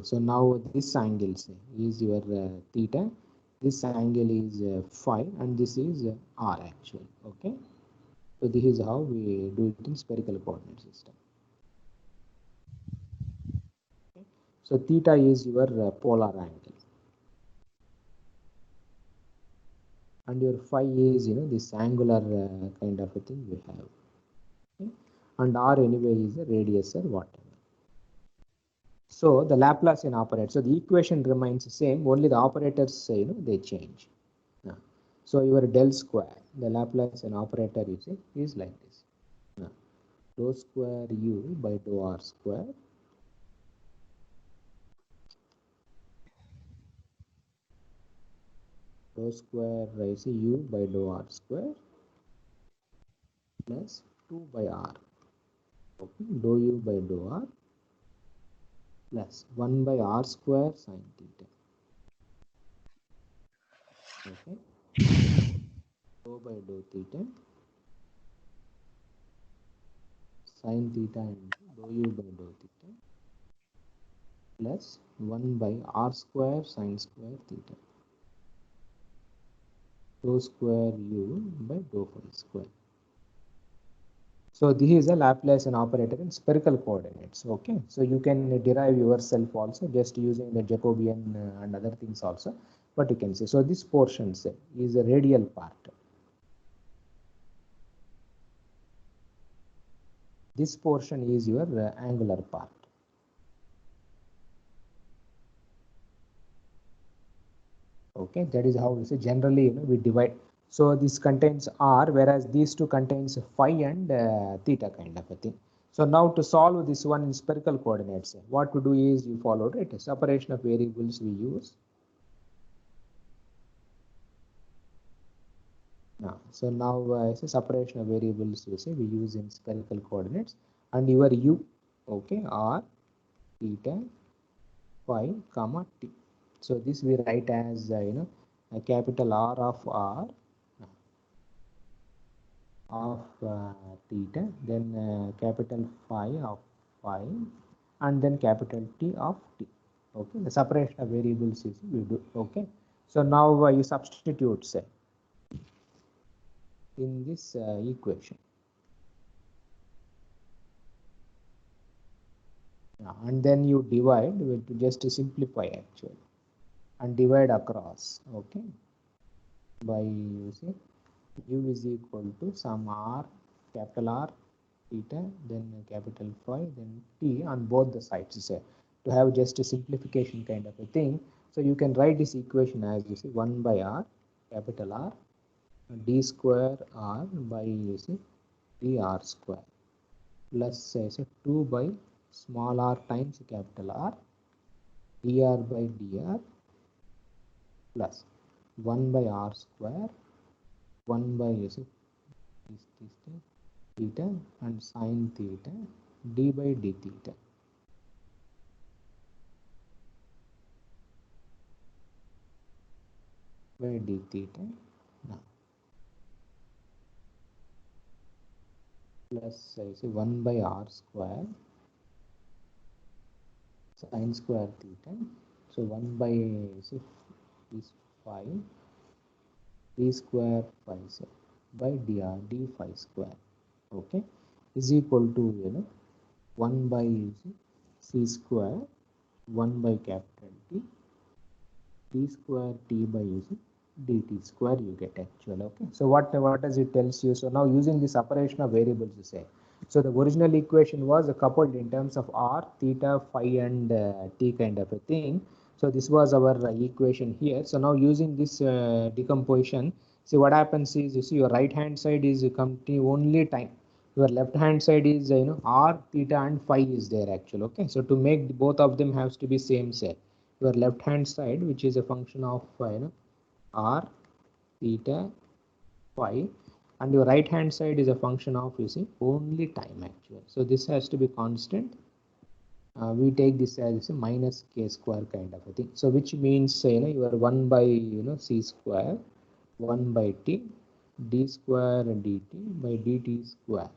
So now this angle is your theta, this angle is phi, and this is r actually. Okay, so this is how we do it in spherical coordinate system. Okay. So theta is your polar angle, and your phi is this angular kind of a thing we have. Okay. And r anyway is a radius or whatever. So the Laplacian operator. So the equation remains the same. Only the operators they change. So your del square, the Laplacian operator is like this. Dou square u by dou r square dou square u by dou r square plus 2 by r. Okay, dou u by dou r plus 1 by r square sin theta. Okay, dou by dou theta sin theta into dou u by dou theta plus 1 by r square sin square theta. Dou square u by dou phi square. So this is a Laplacian operator in spherical coordinates. Okay, so you can derive yourself also just using the Jacobian and other things also. But you can see, so this portion is a radial part. This portion is your angular part. Okay, that is how we say generally we divide. So this contains r, whereas these two contains phi and theta kind of a thing. So now to solve this one in spherical coordinates, what to do is you followed it. Separation of variables we use. So now it's a separation of variables we use in spherical coordinates, and your u, okay, r, theta, phi, comma t. So this we write as a capital R of r of theta, then capital phi of phi, and then capital T of t. Okay, the separation of variables is we do. Okay, so now you substitute say in this equation. And then you divide with just to simplify actually, and divide across. Okay, by using u is equal to some r, capital R, theta, then capital phi, then t on both the sides. To have just a simplification kind of a thing. So you can write this equation as 1 by r, capital R, d square r by dr square plus 2 by small r times capital R, dr by dr plus 1 by r square 1 by this theta and sine theta d by d theta. By d theta now plus 1 by r square sine square theta. So 1 by is 5 d square phi by dr d phi square, okay, is equal to 1 by c square 1 by capital T d square t by dt square you get actual, okay. So what does it tells you? So now using the separation of variables you say, so the original equation was coupled in terms of r, theta, phi and t kind of a thing. So this was our equation here. So now using this decomposition, see what happens is, you see your right hand side is only time, your left hand side is r, theta and phi is there actually, okay. So to make both of them has to be same, say your left hand side which is a function of r, theta, phi, and your right hand side is a function of only time actually. So this has to be constant. We take this as minus k square kind of a thing. So which means you are 1 by c square 1 by t d square dt by dt square.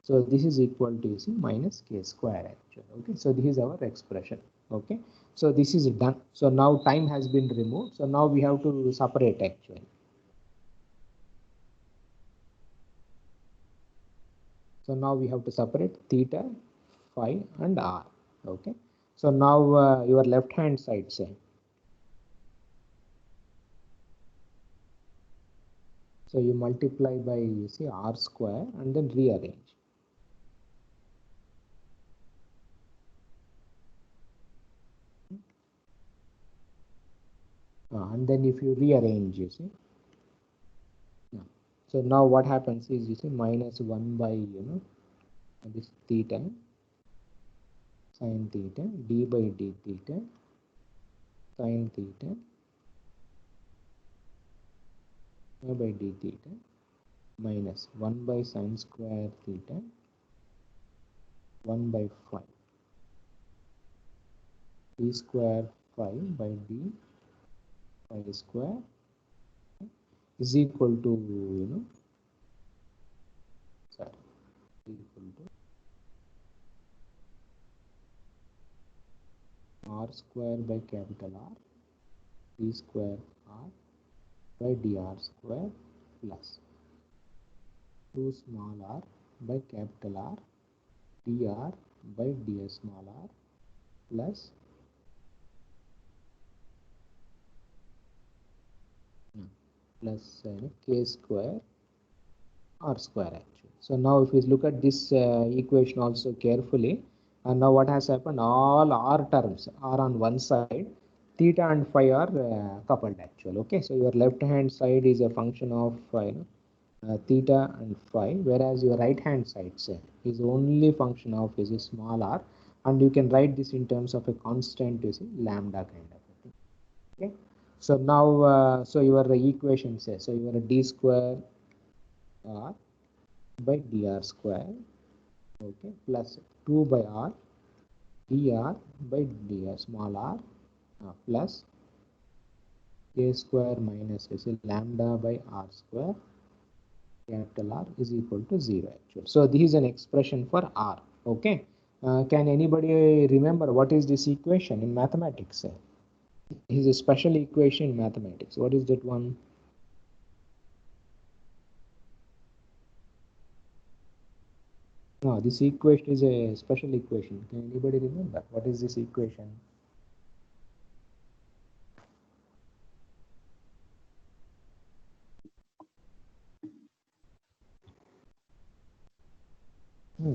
So this is equal to minus k square actually, okay. So this is our expression, okay. So this is done. So now time has been removed. So now we have to separate actually. So now we have to separate theta, phi and r, okay. So now your left hand side say, so you multiply by r square and then rearrange. And then if you rearrange, so now what happens is minus 1 by this theta sine theta d by d theta sine theta by d theta minus 1 by sine square theta 1 by phi d square phi by d phi square is equal to equal to r square by capital R d square r by dr square plus 2 small r by capital R dr by ds small r plus k square r square actually. So now if we look at this equation also carefully, and now what has happened, all r terms are on one side, theta and phi are coupled actually, okay. So your left hand side is a function of theta and phi, whereas your right hand side say, is only function of small r, and you can write this in terms of a constant lambda kind of a thing, okay. So now so your equation says, so your d square r by dr square, okay, plus 2 by r dr by dr small r plus k square minus lambda by r square capital R is equal to 0 actually. So this is an expression for r, okay. Can anybody remember what is this equation in mathematics? This is a special equation in mathematics. What is that one? No, this equation is a special equation. Can anybody remember what is this equation?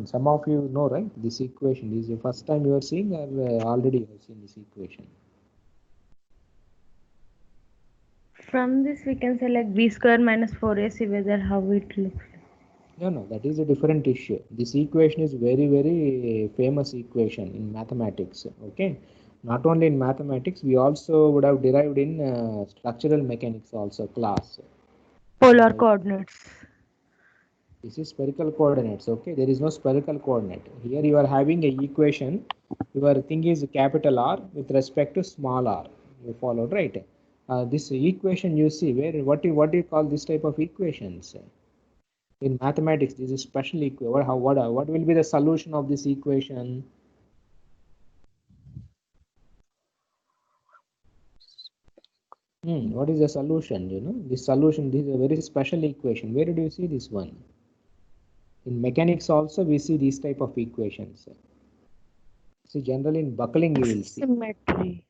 Some of you know, right? This equation is the first time you are seeing, or already you have seen this equation? From this we can say like b square minus 4ac, whether how it looks like. No, that is a different issue. This equation is very famous equation in mathematics, okay. Not only in mathematics, we also would have derived in structural mechanics also class. Polar coordinates. This is spherical coordinates. Okay, there is no spherical coordinate. Here you are having a equation. Your thing is capital R with respect to small r. You followed, right? This equation you see where what do you call this type of equations? In mathematics, this is special equation. What will be the solution of this equation? What is the solution? You know, this solution, this is a very special equation. Where did you see this one? In mechanics also we see these type of equations. See, generally in buckling you will see. Symmetry.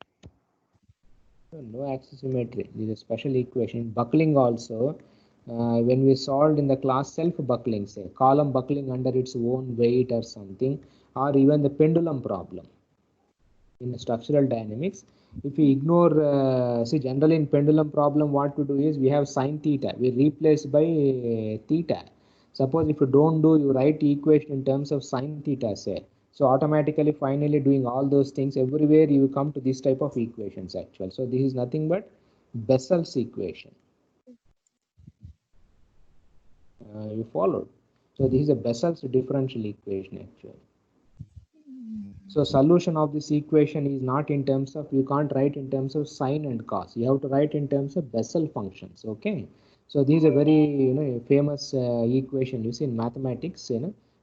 No axisymmetry. This is a special equation. Buckling also, when we solved in the class self-buckling, say column buckling under its own weight or something, or even the pendulum problem. In structural dynamics, if we ignore, see generally in pendulum problem what to do is we have sine theta, we replace by theta. Suppose if you don't do, you write equation in terms of sine theta, say, so automatically finally doing all those things everywhere you come to this type of equations actual. So this is nothing but Bessel's equation. You followed. So this is a Bessel's differential equation actually. So solution of this equation is not in terms of, you can't write in terms of sine and cos. You have to write in terms of Bessel functions. Okay. So these are very famous equation you see in mathematics,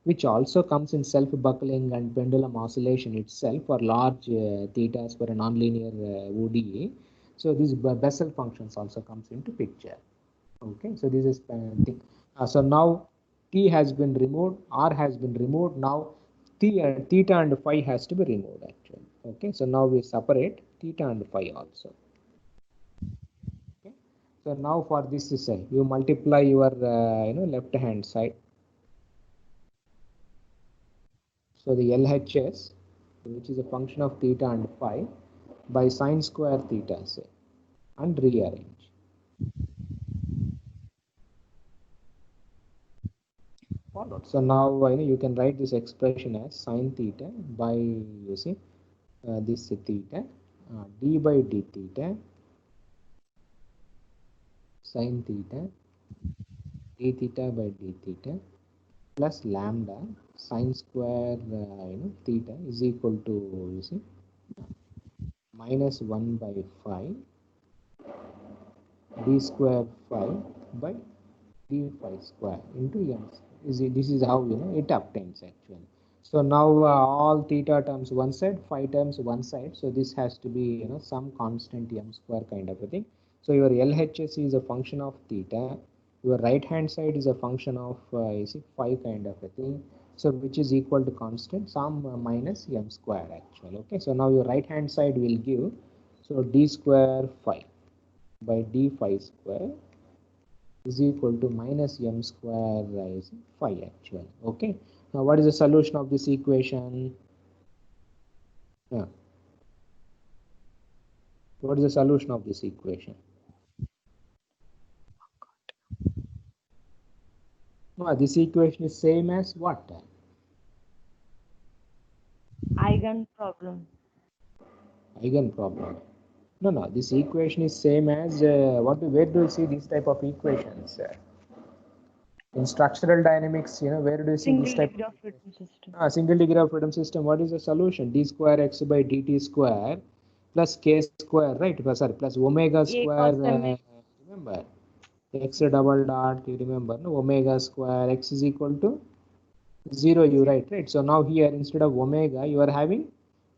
which also comes in self-buckling and pendulum oscillation itself for large thetas for a nonlinear ODE. So these Bessel functions also comes into picture. Okay. So this is thing. So now T has been removed, R has been removed. Now theta and phi has to be removed actually. Okay, so now we separate theta and phi also. Okay, so now for this cell you multiply your left hand side. So the LHS, which is a function of theta and phi, by sine square theta, say, and rearrange. Followed. So now you can write this expression as sine theta by using this theta, d by d theta sine theta d theta by d theta plus lambda sine square theta is equal to minus 1 by 5 d square phi by d phi square into m. This is how it obtains actually. So now all theta terms one side, phi terms one side. So this has to be some constant m square kind of a thing. So your LHS is a function of theta. Your right hand side is a function of phi kind of a thing. So which is equal to constant some minus m square actually. Okay. So now your right hand side will give so d square phi by d phi square is equal to minus m square is phi actually. Okay. Now what is the solution of this equation? What is the solution of this equation? This equation is same as what? Eigen problem. Eigen problem. No. This equation is same as where do you see this type of equations? In structural dynamics, where do you see this type of freedom system? Single degree of freedom system? What is the solution? D square x by dt square plus k square, right? Sorry, plus omega square. Remember, x double dot. You remember, no? Omega square x is equal to 0. You write, right? So now here instead of omega, you are having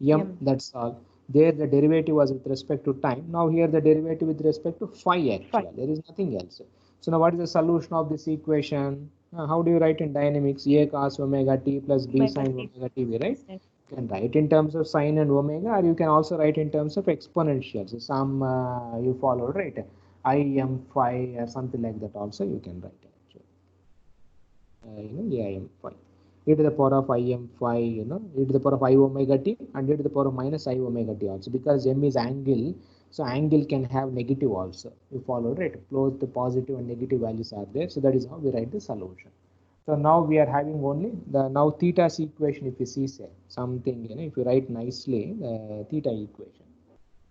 m. That's all. There the derivative was with respect to time. Now here the derivative with respect to phi actually. There is nothing else. So now what is the solution of this equation? How do you write in dynamics? A cos omega t plus b sin omega t, right? You can write in terms of sine and omega, or you can also write in terms of exponentials. So some you followed, right? I m phi or something like that also you can write actually. I m phi. E to the power of I m phi, e to the power of I omega t and e to the power of minus I omega t also, because m is angle. So angle can have negative also. You follow, right? Both the positive and negative values are there. So that is how we write the solution. So now we are having only the now theta's equation. If you see say something, if you write nicely the theta equation.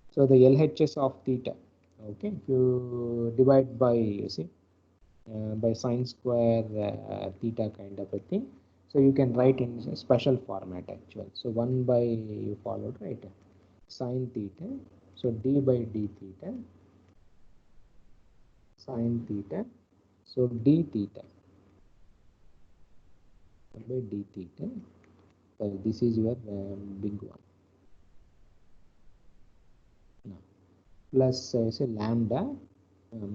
So the LHS of theta. Okay, if you divide by, you see, by sine square theta kind of a thing. So you can write in a special format actually. So 1 by, you followed, right, sine theta. So d by d theta, sine theta. So d theta by d theta. So this is your big one. Now, plus say lambda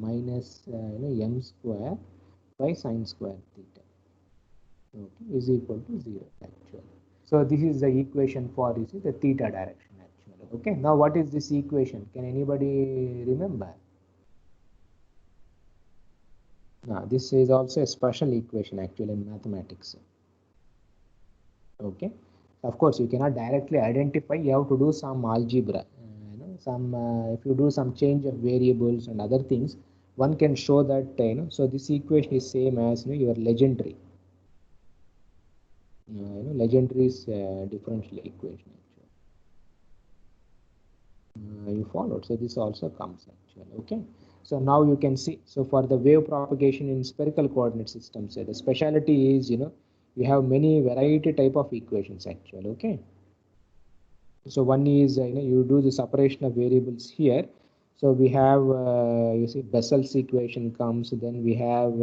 minus m square by sine square theta, okay, is equal to 0 actually. So this is the equation for, you see, the theta direction actually. Okay, now what is this equation? Can anybody remember? Now this is also a special equation actually in mathematics. Okay, of course you cannot directly identify, you have to do some algebra, some if you do some change of variables and other things, one can show that so this equation is same as your legendary legendary is differential equation actually. You followed, so this also comes actually. Okay, so now you can see, so for the wave propagation in spherical coordinate systems, the specialty is you have many variety type of equations actually. Okay, so one is you do the separation of variables here. So we have you see Bessel's equation comes, then we have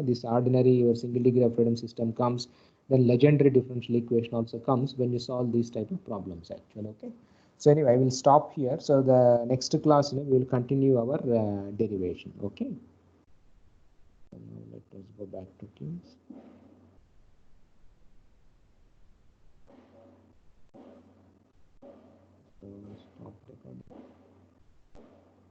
this ordinary or single degree of freedom system comes, then legendary differential equation also comes when you solve these type of problems actually. Okay, so anyway, I will stop here. So the next class we will continue our derivation. Okay, so now let us go back to Teams. So stop recording.